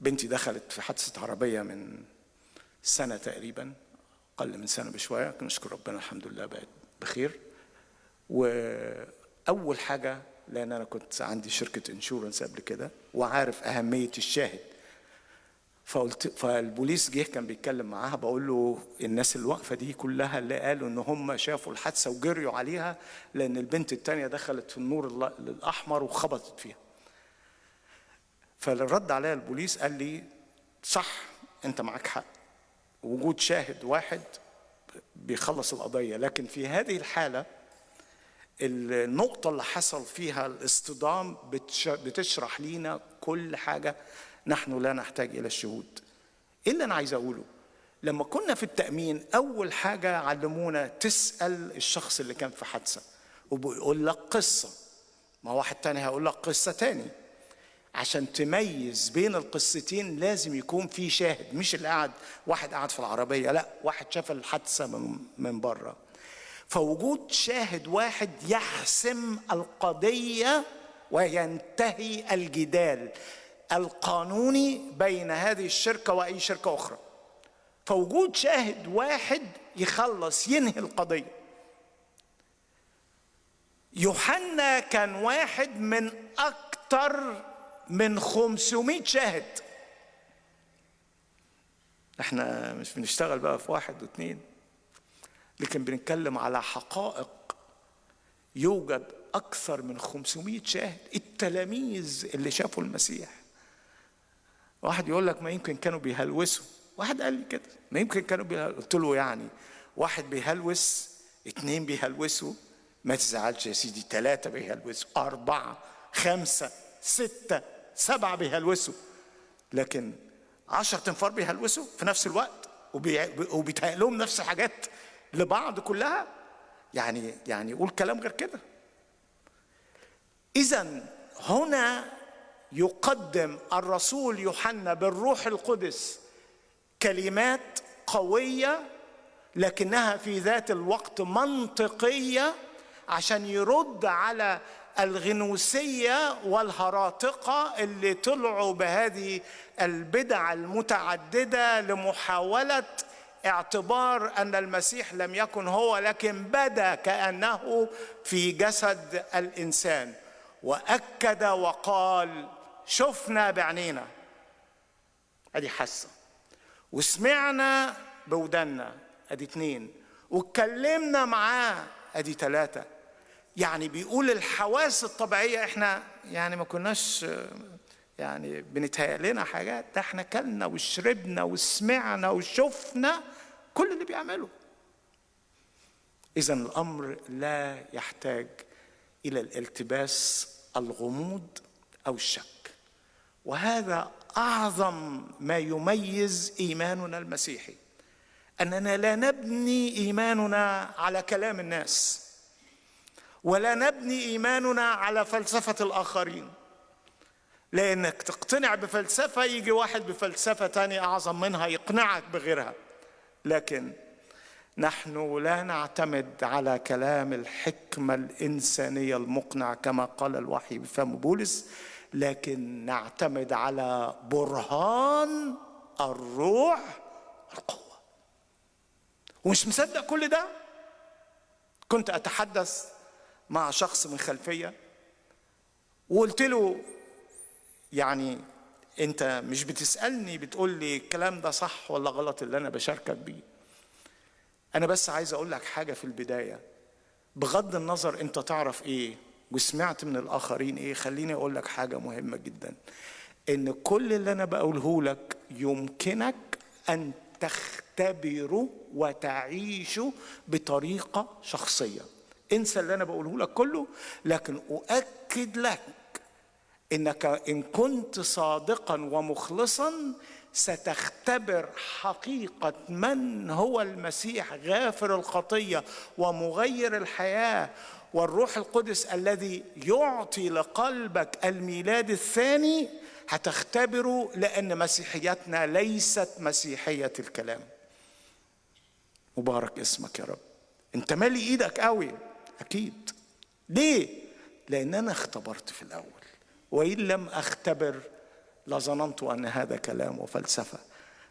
[SPEAKER 3] بنتي دخلت في حادثة عربية من سنة تقريبا، أقل من سنة بشوية، نشكر ربنا الحمد لله بقت بخير. وأول حاجة، لأن أنا كنت عندي شركة انشورنس قبل كده وعارف أهمية الشاهد، فالبوليس جه كان بيتكلم معاها، بقول له الناس اللي واقفة دي كلها اللي قالوا إن هم شافوا الحادثة وجريوا عليها لأن البنت التانية دخلت في النور الأحمر وخبطت فيها. فالرد عليها البوليس قال لي صح، أنت معك حق، وجود شاهد واحد بيخلص القضية، لكن في هذه الحالة النقطة اللي حصل فيها الاصطدام بتشرح لينا كل حاجة، نحن لا نحتاج إلى الشهود. إيه اللي أنا عايز أقوله؟ لما كنا في التأمين أول حاجة علمونا تسأل الشخص اللي كان في حادثة وبيقول لك قصة، ما واحد تاني هيقول لك قصة تاني، عشان تميز بين القصتين لازم يكون في شاهد، مش اللي قاعد واحد قاعد في العربية، لا، واحد شاف الحادثة من بره. فوجود شاهد واحد يحسم القضية وينتهي الجدال القانوني بين هذه الشركة وأي شركة أخرى. فوجود شاهد واحد يخلص ينهي القضية. يوحنا كان واحد من أكتر من 500 شاهد. احنا مش بنشتغل بقى في واحد واثنين، لكن بنتكلم على حقائق. يوجد أكثر من 500 شاهد، التلاميذ اللي شافوا المسيح. واحد يقول لك ما يمكن كانوا بيهلوسوا، واحد قال لي كده ما يمكن كانوا بيهلوسوا. قلت له يعني واحد بيهلوس، 2 بيهلوسوا، ما تزعلش يا سيدي، 3 بيهلوسوا، 4 5 6 7 بيهلوسوا، لكن 10 تنفار بيهلوسوا في نفس الوقت وبيتهيأ لهم نفس الحاجات لبعض كلها. يعني قول كلام غير كده. إذن هنا يقدم الرسول يوحنا بالروح القدس كلمات قوية لكنها في ذات الوقت منطقية، عشان يرد على الغنوسية والهراطقة اللي طلعوا بهذه البدع المتعددة لمحاولة اعتبار أن المسيح لم يكن هو، لكن بدا كأنه في جسد الإنسان. وأكد وقال شفنا بعينينا، أدي حاسة، وسمعنا بودنا، أدي 2، واتكلمنا معاه، أدي 3. يعني بيقول الحواس الطبيعية احنا يعني ما كناش يعني بنتهيأ لنا حاجات، ده احنا كلنا وشربنا وسمعنا وشفنا كل اللي بيعمله. إذن الأمر لا يحتاج إلى الالتباس، الغموض أو الشك. وهذا أعظم ما يميز إيماننا المسيحي، أننا لا نبني إيماننا على كلام الناس، ولا نبني إيماننا على فلسفة الآخرين. لأنك تقتنع بفلسفة يجي واحد بفلسفة تانية أعظم منها يقنعك بغيرها. لكن نحن لا نعتمد على كلام الحكمة الإنسانية المقنع كما قال الوحي بفم بولس، لكن نعتمد على برهان الروح والقوة. ومش مصدق كل ده. كنت أتحدث مع شخص من خلفية وقلت له يعني أنت مش بتسألني بتقول لي الكلام ده صح ولا غلط اللي أنا بشاركك بيه، أنا بس عايز أقول لك حاجة في البداية، بغض النظر أنت تعرف إيه وسمعت من الآخرين إيه، خليني أقول لك حاجة مهمة جدا، إن كل اللي أنا بقوله لك يمكنك أن تختبره وتعيشه بطريقة شخصية. انسى اللي أنا بقوله لك كله، لكن أؤكد لك إنك إن كنت صادقا ومخلصا ستختبر حقيقة من هو المسيح غافر الخطية ومغير الحياة، والروح القدس الذي يعطي لقلبك الميلاد الثاني هتختبره، لأن مسيحيتنا ليست مسيحية الكلام. مبارك اسمك يا رب. انت مالي ايدك قوي، اكيد. ليه؟ لان انا اختبرت في الاول، وان لم اختبر لظننت أن هذا كلام وفلسفة،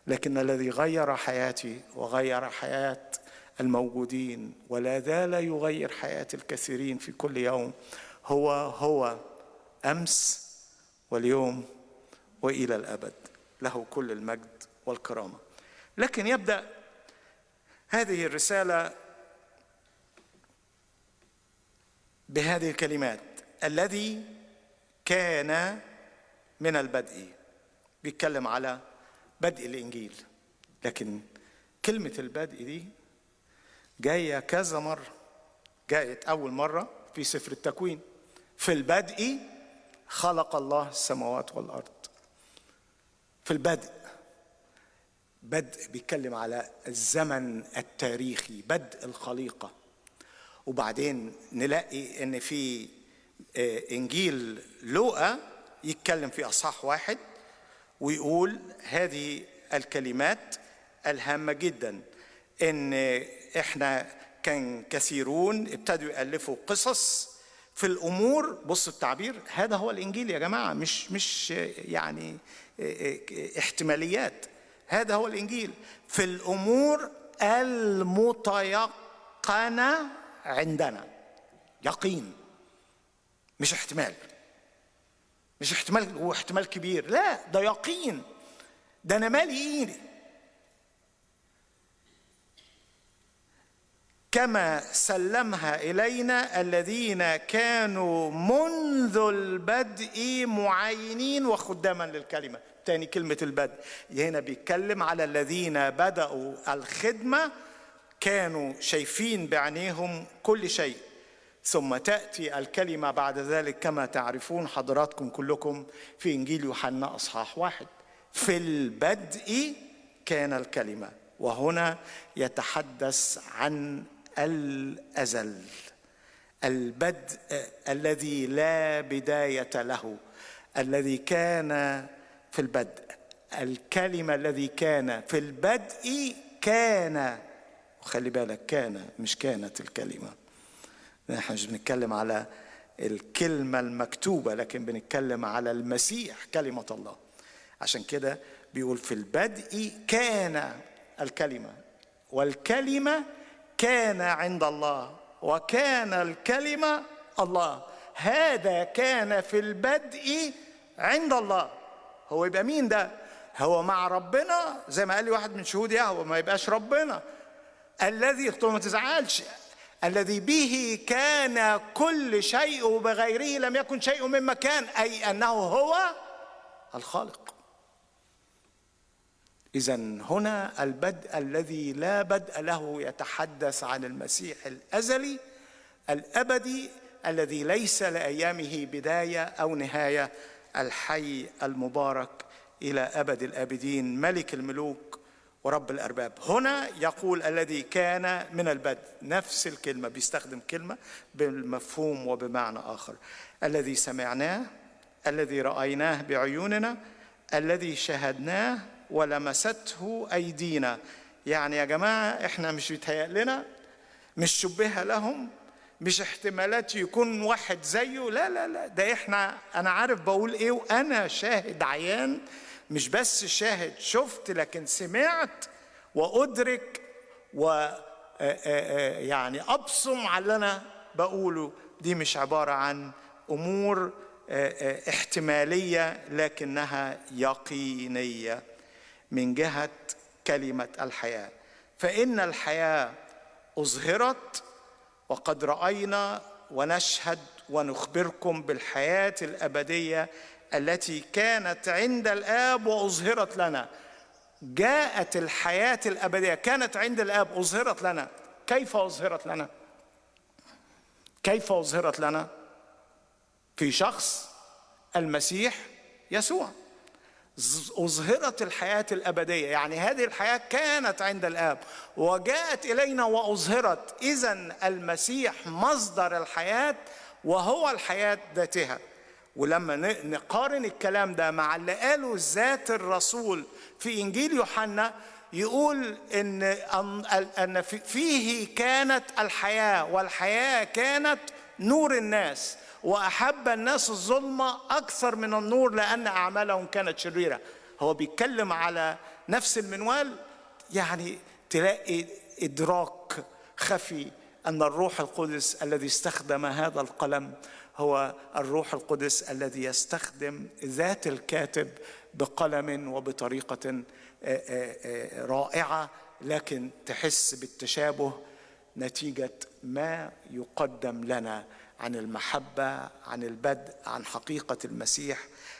[SPEAKER 3] لكن الذي غير حياتي وغير حياة الموجودين ولا زال يغير حياة الكثيرين في كل يوم هو أمس واليوم وإلى الأبد، له كل المجد والكرامة. لكن يبدأ هذه الرسالة بهذه الكلمات: الذي كان من البدء. بيتكلم على بدء الإنجيل، لكن كلمة البدء دي جاية كذا مرة. جاءت أول مرة في سفر التكوين: في البدء خلق الله السماوات والأرض. في البدء، بدء بيتكلم على الزمن التاريخي، بدء الخليقة. وبعدين نلاقي ان في انجيل لوقا يتكلم في اصحاح 1 ويقول هذه الكلمات الهامة جدا: ان احنا كان كثيرون ابتدوا يألفوا قصص في الامور. بص التعبير، هذا هو الانجيل يا جماعة، مش يعني احتماليات. هذا هو الانجيل: في الامور المتيقنة عندنا. يقين، مش احتمال. مش احتمال واحتمال كبير، لا، ده يقين. ده انا مالي ايدي. كما سلمها الينا الذين كانوا منذ البدء معينين وخداما للكلمه. تاني كلمه البدء هنا بيتكلم على الذين بدأوا الخدمه، كانوا شايفين بعينيهم كل شيء، ثم تأتي الكلمة بعد ذلك كما تعرفون حضراتكم كلكم في إنجيل يوحنا أصحاح 1: في البدء كان الكلمة. وهنا يتحدث عن الأزل، البدء الذي لا بداية له، الذي كان في البدء. الكلمة الذي كان في البدء كان. وخلي بالك، كان مش كانت الكلمة. نحن مش بنتكلم على الكلمة المكتوبة، لكن بنتكلم على المسيح كلمة الله. عشان كده بيقول في البدء كان الكلمة، والكلمة كان عند الله، وكان الكلمة الله. هذا كان في البدء عند الله. هو يبقى مين ده؟ هو مع ربنا، زي ما قال لي واحد من شهود يهوه، ما يبقاش ربنا. الذي، قلت له ما تزعلش، الذي به كان كل شيء وبغيره لم يكن شيء مما كان، أي أنه هو الخالق. إذن هنا البدء الذي لا بدء له يتحدث عن المسيح الأزلي الأبدي الذي ليس لأيامه بداية أو نهاية، الحي المبارك إلى أبد الآبدين، ملك الملوك ورب الأرباب. هنا يقول الذي كان من البدء، نفس الكلمة، بيستخدم كلمة بالمفهوم وبمعنى آخر: الذي سمعناه، الذي رأيناه بعيوننا، الذي شاهدناه ولمسته أيدينا. يعني يا جماعة احنا مش بيتهيأ لنا، مش شبه لهم، مش احتمالات يكون واحد زيه، لا لا لا، ده احنا، أنا عارف بقول ايه، وأنا شاهد عيان، مش بس شاهد شفت، لكن سمعت وأدرك يعني أبصم على اللي أنا بقوله. دي مش عبارة عن أمور احتمالية، لكنها يقينية من جهة كلمة الحياة. فإن الحياة أظهرت، وقد رأينا ونشهد ونخبركم بالحياة الأبدية التي كانت عند الآب وأظهرت لنا. جاءت الحياة الأبدية، كانت عند الآب، أظهرت لنا. كيف أظهرت لنا؟ كيف أظهرت لنا؟ في شخص المسيح يسوع. أظهرت الحياة الأبدية، يعني هذه الحياة كانت عند الآب وجاءت إلينا وأظهرت. إذن المسيح مصدر الحياة وهو الحياة ذاتها. ولما نقارن الكلام ده مع اللي قاله ذات الرسول في إنجيل يوحنا، يقول إن فيه كانت الحياة، والحياة كانت نور الناس، وأحب الناس الظلمة أكثر من النور لأن أعمالهم كانت شريرة. هو بيتكلم على نفس المنوال، يعني تلاقي إدراك خفي أن الروح القدس الذي استخدم هذا القلم هو الروح القدس الذي يستخدم ذات الكاتب بقلم وبطريقة رائعة، لكن تحس بالتشابه نتيجة ما يقدم لنا عن المحبة، عن البدء، عن حقيقة المسيح،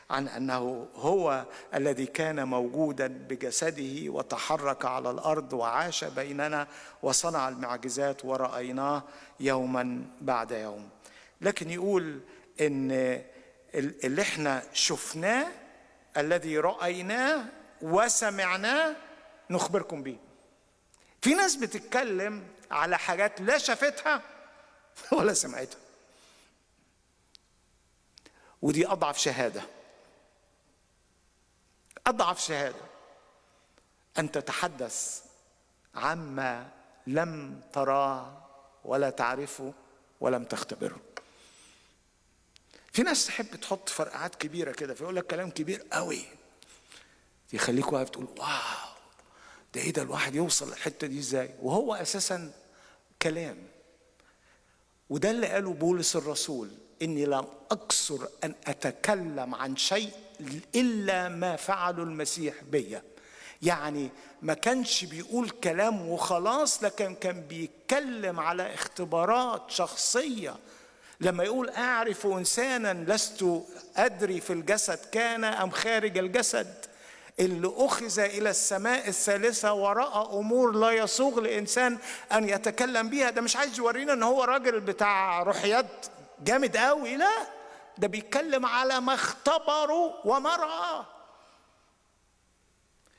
[SPEAKER 3] عن أنه هو الذي كان موجودا بجسده وتحرك على الأرض وعاش بيننا وصنع المعجزات ورأيناه يوما بعد يوم. لكن يقول إن اللي احنا شفناه الذي رأيناه وسمعناه نخبركم به. في ناس بتتكلم على حاجات لا شافتها ولا سمعتها، ودي أضعف شهادة. أضعف شهادة أن تتحدث عما لم تراه ولا تعرفه ولم تختبره. في ناس تحب تحط فرقعات كبيرة كده، فيقول لك كلام كبير قوي يخليك واقف تقول واو، ده ايه ده، الواحد يوصل للحتة دي ازاي؟ وهو أساسا كلام. وده اللي قاله بولس الرسول، إني لم أقصر أن أتكلم عن شيء إلا ما فعله المسيح بيا. يعني ما كانش بيقول كلام وخلاص، لكن كان بيتكلم على اختبارات شخصية. لما يقول أعرف إنسانا لست أدري في الجسد كان أم خارج الجسد، اللي أخذ إلى السماء الثالثة ورأى أمور لا يسوغ لإنسان أن يتكلم بها. ده مش عايز يورينا أن هو راجل بتاع روحيات جامد قوي، لا، ده بيتكلم على ما اختبره وما رأى.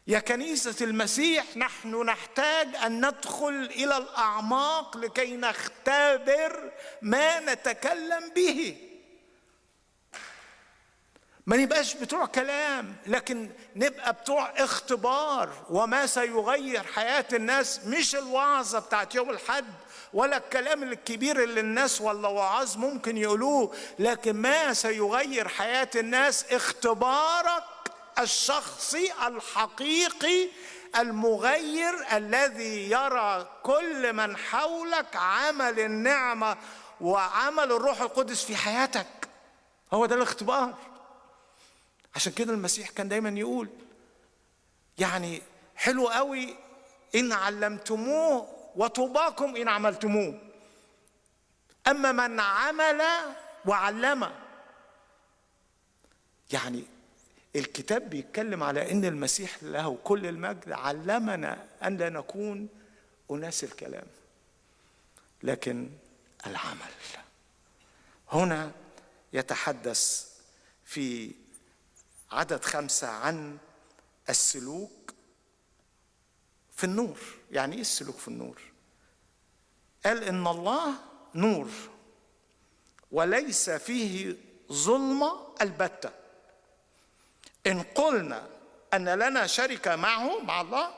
[SPEAKER 3] يا كنيسة المسيح، نحن نحتاج أن ندخل إلى الأعماق لكي نختبر ما نتكلم به. ما نبقاش بتوع كلام، لكن نبقى بتوع اختبار. وما سيغير حياة الناس مش الوعظة بتاعت يوم الحد ولا الكلام الكبير اللي الناس ولا وعاظ ممكن يقولوه، لكن ما سيغير حياة الناس اختبارك الشخصي الحقيقي المغير، الذي يرى كل من حولك عمل النعمة وعمل الروح القدس في حياتك. هو ده الاختبار. عشان كده المسيح كان دايما يقول يعني حلو قوي إن علمتموه وطوباكم إن عملتموه، أما من عمل وعلم. يعني الكتاب بيتكلم على إن المسيح له كل المجد علمنا أن لا نكون أناس الكلام لكن العمل. هنا يتحدث في عدد 5 عن السلوك في النور. يعني ايه السلوك في النور؟ قال ان الله نور وليس فيه ظلمة البتة. ان قلنا ان لنا شركة معه مع الله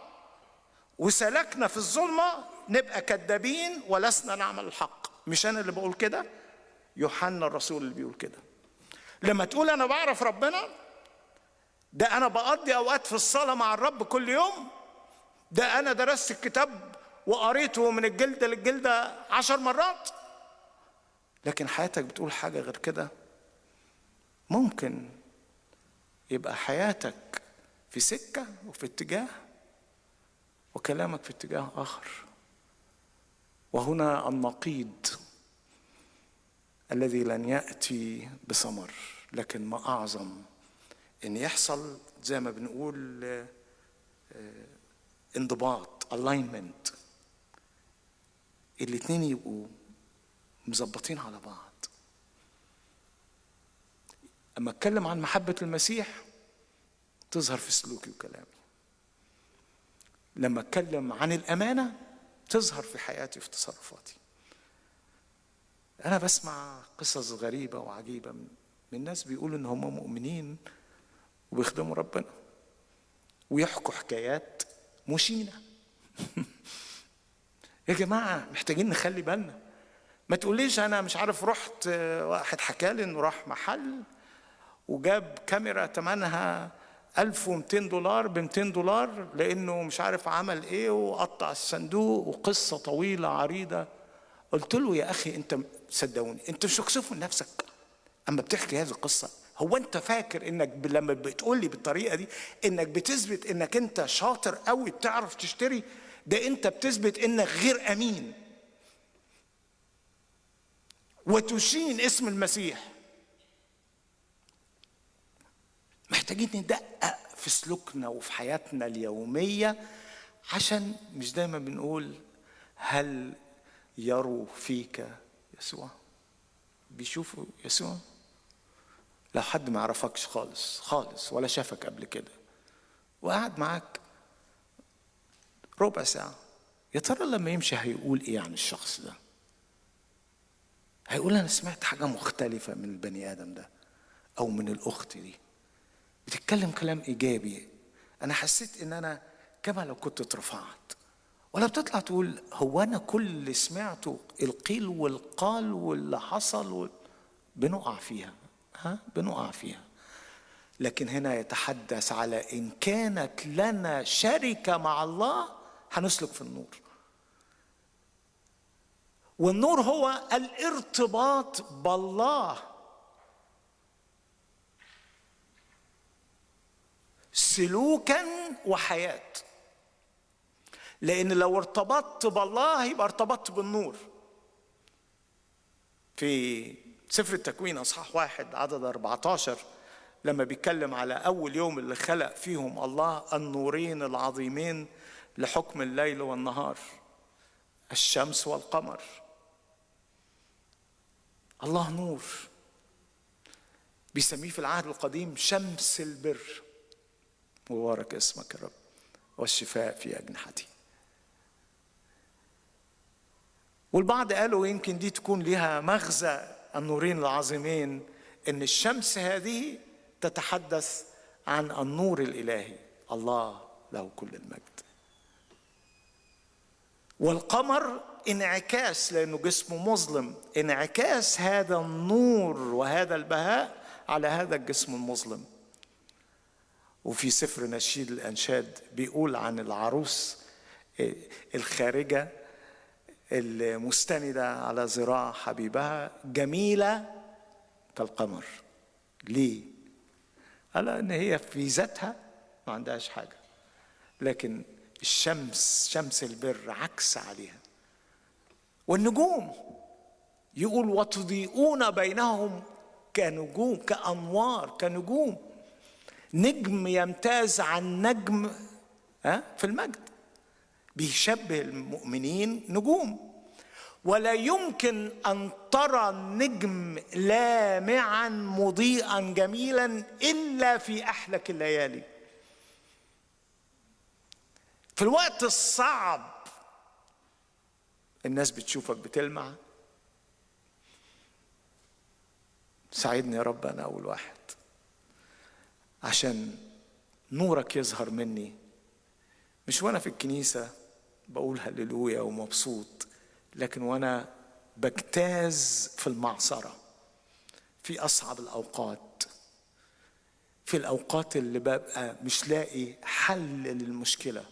[SPEAKER 3] وسلكنا في الظلمة نبقى كذابين ولسنا نعمل الحق. مش انا اللي بقول كده، يوحنا الرسول اللي بيقول كده. لما تقول انا بعرف ربنا، ده أنا بقضي أوقات في الصلاة مع الرب كل يوم، ده أنا درست الكتاب وقريته من الجلدة للجلدة 10 مرات، لكن حياتك بتقول حاجة غير كده، ممكن يبقى حياتك في سكة وفي اتجاه وكلامك في اتجاه آخر. وهنا النقيض الذي لن يأتي بثمر، لكن ما أعظم ان يحصل زي ما بنقول انضباط، alignment، الاتنين يبقوا مظبطين على بعض. اما اتكلم عن محبة المسيح تظهر في سلوكي وكلامي، لما اتكلم عن الامانة تظهر في حياتي وفي تصرفاتي. انا بسمع قصص غريبة وعجيبة من ناس بيقولوا ان هم مؤمنين وبيخدموا ربنا ويحكوا حكايات مشينة. يا جماعة محتاجين نخلي بالنا. ما تقوليش انا مش عارف رحت، واحد حكالي انه راح محل وجاب كاميرا ثمنها $1200 ب$200 لانه مش عارف عمل ايه وقطع الصندوق وقصة طويلة عريضة. قلت له يا اخي انت صدقوني انت مش تكسف من نفسك اما بتحكي هذه القصة. هو انت فاكر انك لما بتقول لي بالطريقة دي انك بتثبت انك انت شاطر قوي بتعرف تشتري؟ ده انت بتثبت انك غير امين وتشين اسم المسيح. محتاجين ندقق في سلوكنا وفي حياتنا اليومية، عشان مش دايما بنقول هل يروا فيك يسوع؟ بيشوفوا يسوع؟ لو حد ما عرفكش خالص خالص ولا شافك قبل كده وقعد معاك ربع ساعة، يا ترى لما يمشي هيقول ايه عن الشخص ده؟ هيقول انا سمعت حاجة مختلفة من البني ادم ده او من الاخت دي، بتتكلم كلام ايجابي، انا حسيت ان انا كما لو كنت اترفعت. ولا بتطلع تقول هو انا كل اللي سمعته القيل والقال واللي حصل بنقع فيها، بنقع فيها. لكن هنا يتحدث على إن كانت لنا شركة مع الله هنسلك في النور. والنور هو الارتباط بالله، سلوكا وحياة. لأن لو ارتبطت بالله يبقى ارتبطت بالنور. في سفر التكوين أصحاح 1 عدد 14 لما بيتكلم على أول يوم اللي خلق فيهم الله النورين العظيمين لحكم الليل والنهار، الشمس والقمر. الله نور، بيسميه في العهد القديم شمس البر، مبارك اسمك يا رب، والشفاء في أجنحتي. والبعض قالوا يمكن دي تكون لها مغزى النورين العظيمين، ان الشمس هذه تتحدث عن النور الإلهي، الله له كل المجد. والقمر انعكاس، لأنه جسمه مظلم، انعكاس هذا النور وهذا البهاء على هذا الجسم المظلم. وفي سفر نشيد الأنشاد بيقول عن العروس الخارجة المستندة على ذراع حبيبها جميلة كالقمر. ليه؟ قال ان هي في ذاتها ما عندهاش حاجة، لكن الشمس شمس البر عكس عليها. والنجوم يقول وتضيئون بينهم كنجوم، كأنوار، كنجوم. نجم يمتاز عن نجم في المجد، بيشبه المؤمنين نجوم. ولا يمكن أن ترى النجم لامعا مضيئا جميلا إلا في أحلك الليالي. في الوقت الصعب الناس بتشوفك بتلمع. ساعدني يا رب أنا أول واحد عشان نورك يظهر مني، مش وأنا في الكنيسة بقول هللويا ومبسوط، لكن وأنا بجتاز في المعصرة، في أصعب الأوقات، في الأوقات اللي ببقى مش لاقي حل للمشكلة.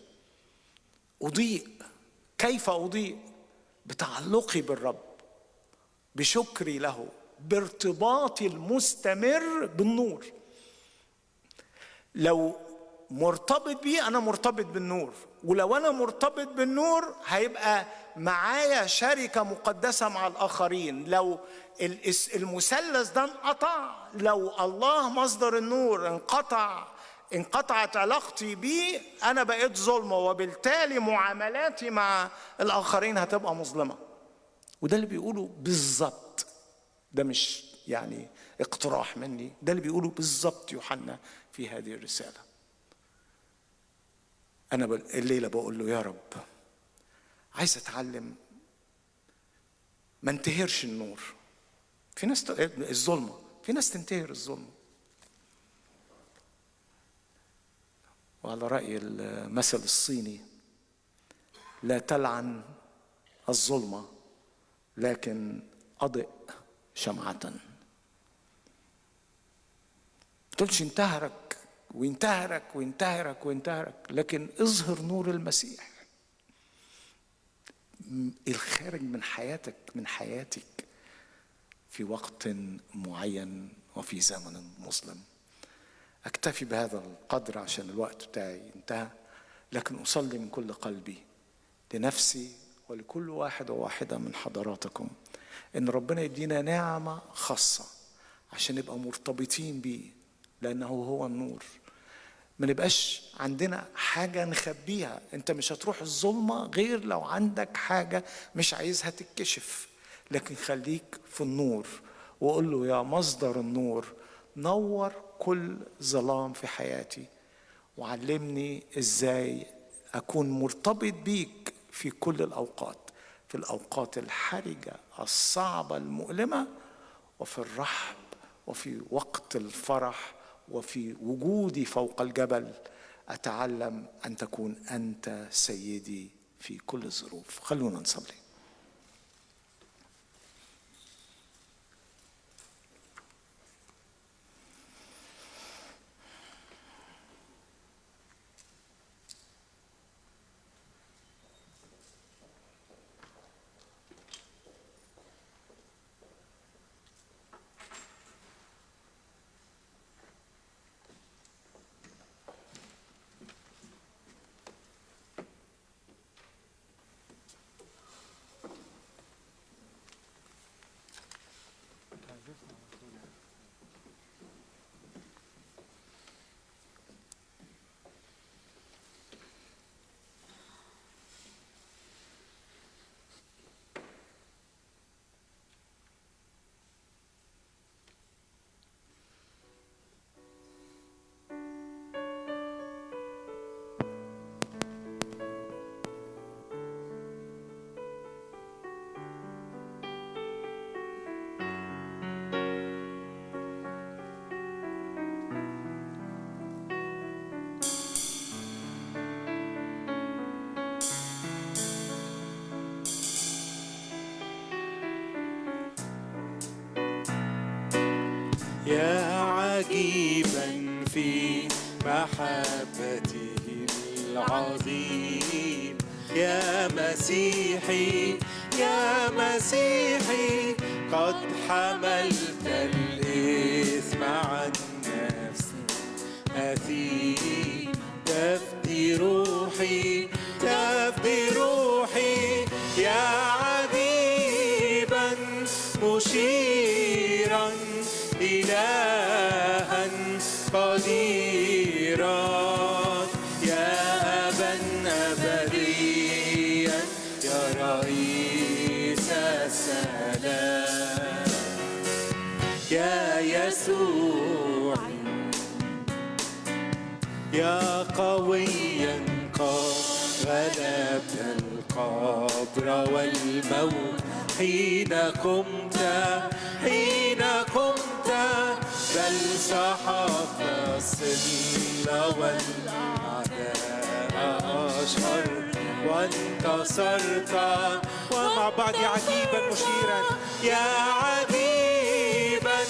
[SPEAKER 3] أضيء. كيف أضيء؟ بتعلقي بالرب، بشكري له، بارتباطي المستمر بالنور. لو مرتبط بيه أنا مرتبط بالنور، ولو أنا مرتبط بالنور هيبقى معايا شركة مقدسة مع الآخرين. لو المثلث ده انقطع، لو الله مصدر النور انقطعت علاقتي بيه، أنا بقيت ظلمة، وبالتالي معاملاتي مع الآخرين هتبقى مظلمة. وده اللي بيقوله بالظبط، ده مش يعني اقتراح مني، ده اللي بيقوله بالظبط يوحنا في هذه الرسالة. أنا الليلة بقول له يا رب عايز أتعلم ما انتهرش النور. في ناس الظلمة، في ناس تنتهر الظلمة. وعلى رأي المثل الصيني لا تلعن الظلمة لكن أضئ شمعة. تقولش انتهرك وينتهرك وينتهرك وينتهرك، لكن اظهر نور المسيح الخارج من حياتك من حياتك في وقت معين وفي زمن مظلم. أكتفي بهذا القدر عشان الوقت بتاعي انتهى، لكن أصلي من كل قلبي لنفسي ولكل واحد وواحدة من حضراتكم إن ربنا يدينا نعمة خاصة عشان نبقى مرتبطين بيه، لأنه هو النور. ما نبقاش عندنا حاجة نخبيها. انت مش هتروح الظلمة غير لو عندك حاجة مش عايزها تتكشف، لكن خليك في النور وقول له يا مصدر النور نور كل ظلام في حياتي، وعلمني ازاي اكون مرتبط بيك في كل الأوقات، في الأوقات الحرجة الصعبة المؤلمة، وفي الرحب، وفي وقت الفرح، وفي وجودي فوق الجبل. أتعلم أن تكون أنت سيدي في كل الظروف. خلونا نصلي.
[SPEAKER 1] يا عجيبا في محبته العظيم، يا مسيحي يا مسيحي قد حملت الإثم عن نفسي أثيم، تفدي روحي تفدي روحي، يا عجيبا مشيرا إلها قديرا، يا أبا أبديا يا رئيس السلام، يا يسوع يا قويا قد غلبت القبر والموت، حين قمت بل سحقت الظل والأعداء أشهر وانتصرت. ومع بعض يا عجيبا مشيرا يا عجيبا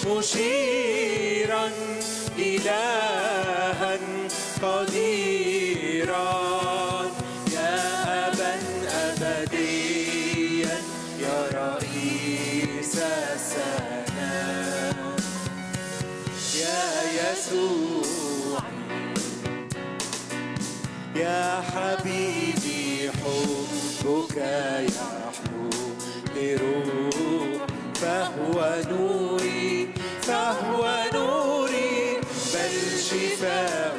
[SPEAKER 1] مشيرا إلها قديرا، يا أبا أبديا يا رئيس السلام، يا يسوع يا حبيبي حبك يحلو لروح، فهو نوري بل شفاء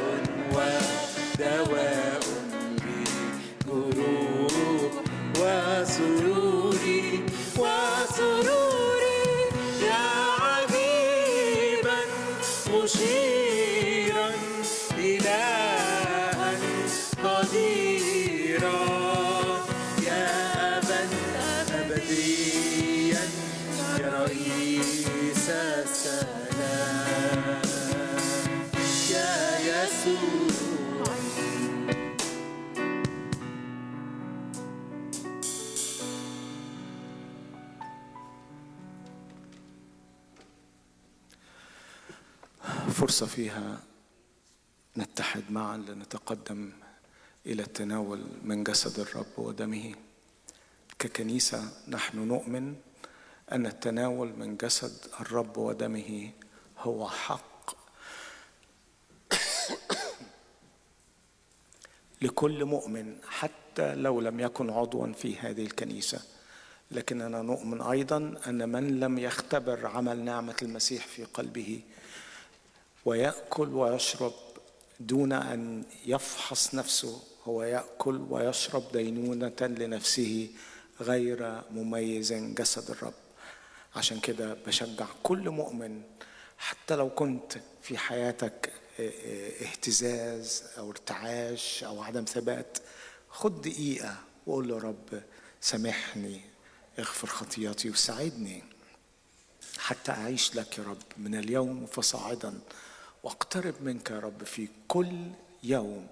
[SPEAKER 1] ودواء لجروح وسروري يا عجيبا مشيرا إلها قديرا، يا أبا أبديا يا رئيس السلام، يا يسوع
[SPEAKER 3] فرصة فيها نتحد معا لنتقدم إلى التناول من جسد الرب ودمه. ككنيسة نحن نؤمن أن التناول من جسد الرب ودمه هو حق لكل مؤمن حتى لو لم يكن عضوا في هذه الكنيسة. لكننا نؤمن أيضا أن من لم يختبر عمل نعمة المسيح في قلبه ويأكل ويشرب دون أن يفحص نفسه، هو يأكل ويشرب دينونة لنفسه غير مميز جسد الرب. عشان كده بشجع كل مؤمن حتى لو كنت في حياتك اهتزاز أو ارتعاش أو عدم ثبات، خد دقيقة وقول له رب سامحني، اغفر خطياتي وساعدني حتى أعيش لك يا رب من اليوم فصاعدا، واقترب منك يا رب في كل يوم،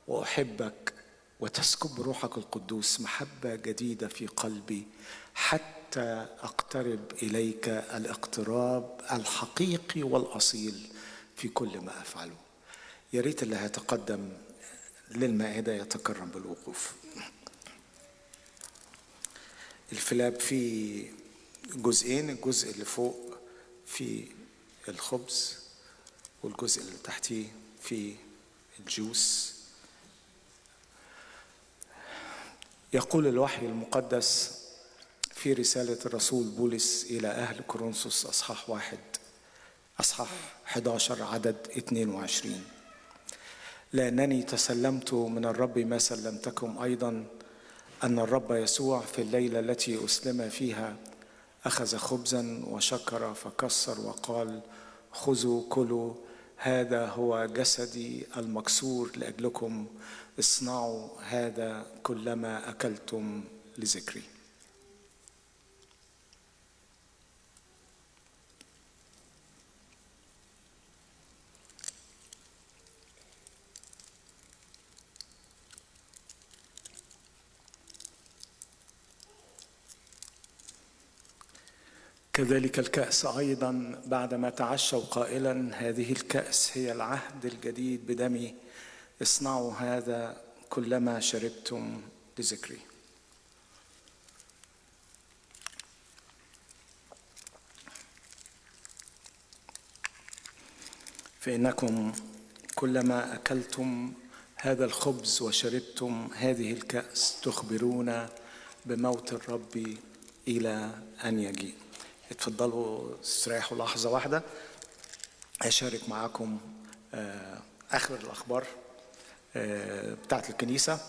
[SPEAKER 3] وأحبك وتسكب روحك القدوس محبة جديدة في قلبي حتى أقترب إليك الاقتراب الحقيقي والأصيل في كل ما أفعله. يا ريت اللي هيتقدم للمائدة يتكرم بالوقوف. الفلاب فيه جزئين، الجزء اللي فوق في الخبز والجزء اللي تحتيه في الجوس. يقول الوحي المقدس في رسالة الرسول بولس إلى أهل كورنثوس أصحاح 11 عدد 22: لأنني تسلمت من الرب ما سلمتكم أيضا، أن الرب يسوع في الليلة التي أسلم فيها أخذ خبزا وشكر فكسر وقال: خذوا كلوا، هذا هو جسدي المكسور لأجلكم، اصنعوا هذا كلما أكلتم لذكري. كذلك الكأس أيضا بعدما تعشوا قائلا: هذه الكأس هي العهد الجديد بدمي، اصنعوا هذا كلما شربتم لذكري. فإنكم كلما أكلتم هذا الخبز وشربتم هذه الكأس تخبرون بموت الرب إلى أن يجيء. اتفضلوا استريحوا لحظة واحدة. هشارك معاكم آخر الأخبار بتاعت الكنيسة.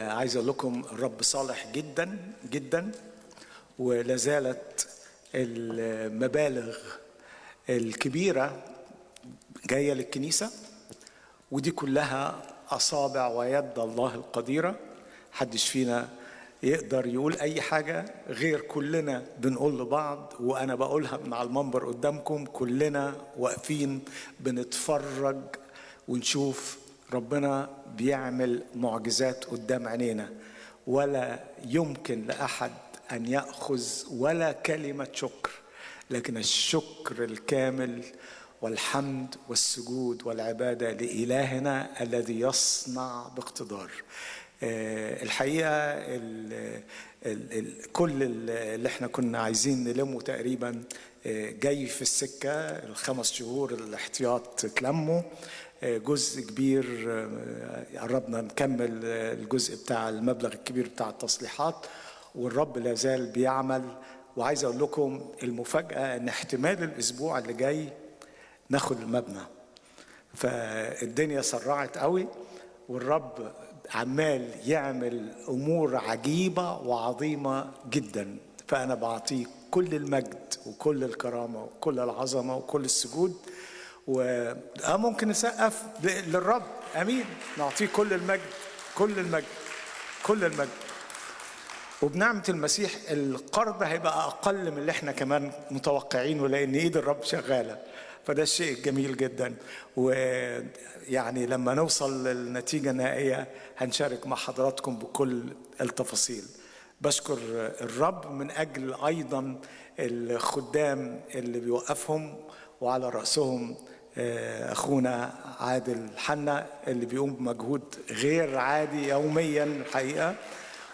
[SPEAKER 3] عايز أقول لكم الرب صالح جدا جدا، ولازالت المبالغ الكبيرة جاية للكنيسة، ودي كلها أصابع ويد الله القديرة. حدش فينا يقدر يقول أي حاجة غير كلنا بنقول لبعض، وأنا بقولها من على المنبر قدامكم، كلنا واقفين بنتفرج ونشوف ربنا بيعمل معجزات قدام عينينا، ولا يمكن لأحد أن يأخذ ولا كلمة شكر، لكن الشكر الكامل والحمد والسجود والعبادة لإلهنا الذي يصنع باقتدار. الحقيقة كل اللي احنا كنا عايزين نلمه تقريبا جاي في السكة. ال5 شهور الاحتياط تلموا، جزء كبير قربنا نكمل الجزء بتاع المبلغ الكبير بتاع التصليحات، والرب لازال بيعمل. وعايز اقول لكم المفاجأة ان احتمال الاسبوع اللي جاي ناخد المبنى، فالدنيا سرعت قوي، والرب عمال يعمل أمور عجيبة وعظيمة جدا. فأنا بعطيه كل المجد وكل الكرامة وكل العظمة وكل السجود. وممكن نسقف للرب، أمين، نعطيه كل المجد كل المجد كل المجد. وبنعمة المسيح القرض هيبقى أقل من اللي احنا كمان متوقعينه، لأن إيد الرب شغالة، فده الشيء الجميل جدا. ويعني لما نوصل للنتيجة النهائية هنشارك مع حضراتكم بكل التفاصيل. بشكر الرب من أجل أيضا الخدام اللي بيوقفهم، وعلى رأسهم أخونا عادل حنا اللي بيقوم بمجهود غير عادي يوميا الحقيقة،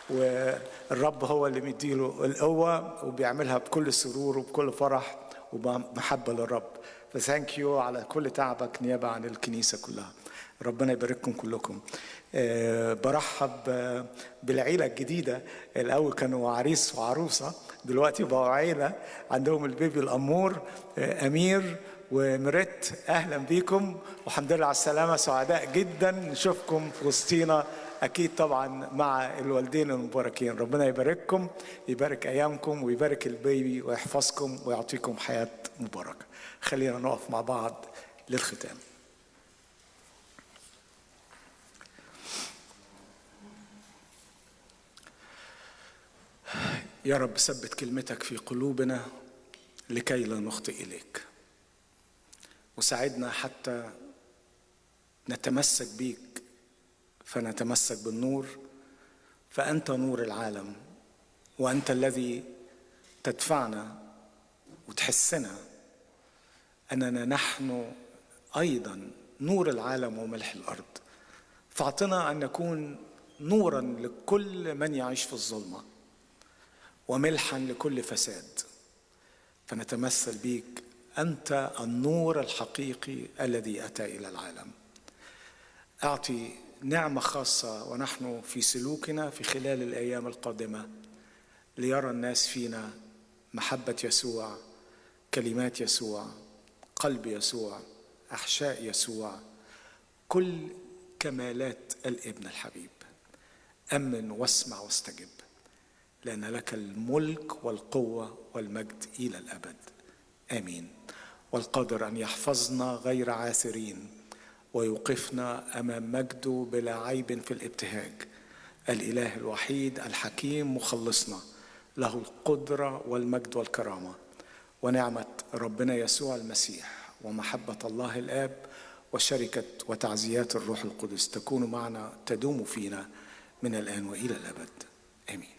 [SPEAKER 3] والرب هو اللي مديله القوة وبيعملها بكل سرور وبكل فرح وبمحبة للرب. فثانك يو على كل تعبك نيابة عن الكنيسة كلها. ربنا يبارككم كلكم. برحب بالعيلة الجديدة. الأول كانوا عريس وعروسة، دلوقتي بقوا عيلة عندهم البيبي الأمور أمير ومرت. أهلا بيكم والحمد لله على السلامة، سعداء جدا نشوفكم في وسطينا، أكيد طبعا مع الوالدين المباركين. ربنا يبارككم، يبارك أيامكم ويبارك البيبي ويحفظكم ويعطيكم حياة مباركة. خلينا نقف مع بعض للختام. يا رب ثبت كلمتك في قلوبنا لكي لا نخطئ إليك، وساعدنا حتى نتمسك بيك فنتمسك بالنور، فأنت نور العالم، وأنت الذي تدفعنا وتحسنا أننا نحن أيضا نور العالم وملح الأرض. فاعطنا أن نكون نورا لكل من يعيش في الظلمة وملحا لكل فساد، فنتمثل بيك. أنت النور الحقيقي الذي أتى إلى العالم. أعطي نعمة خاصة ونحن في سلوكنا في خلال الأيام القادمة، ليرى الناس فينا محبة يسوع، كلمات يسوع، قلب يسوع، أحشاء يسوع، كل كمالات الابن الحبيب. أمن واسمع واستجب، لأن لك الملك والقوة والمجد إلى الأبد. آمين. والقادر أن يحفظنا غير عاثرين ويوقفنا أمام مجده بلا عيب في الابتهاج، الإله الوحيد الحكيم مخلصنا، له القدرة والمجد والكرامة ونعمة ربنا يسوع المسيح ومحبة الله الآب وشركة وتعزيات الروح القدس تكون معنا، تدوم فينا من الآن وإلى الأبد. آمين.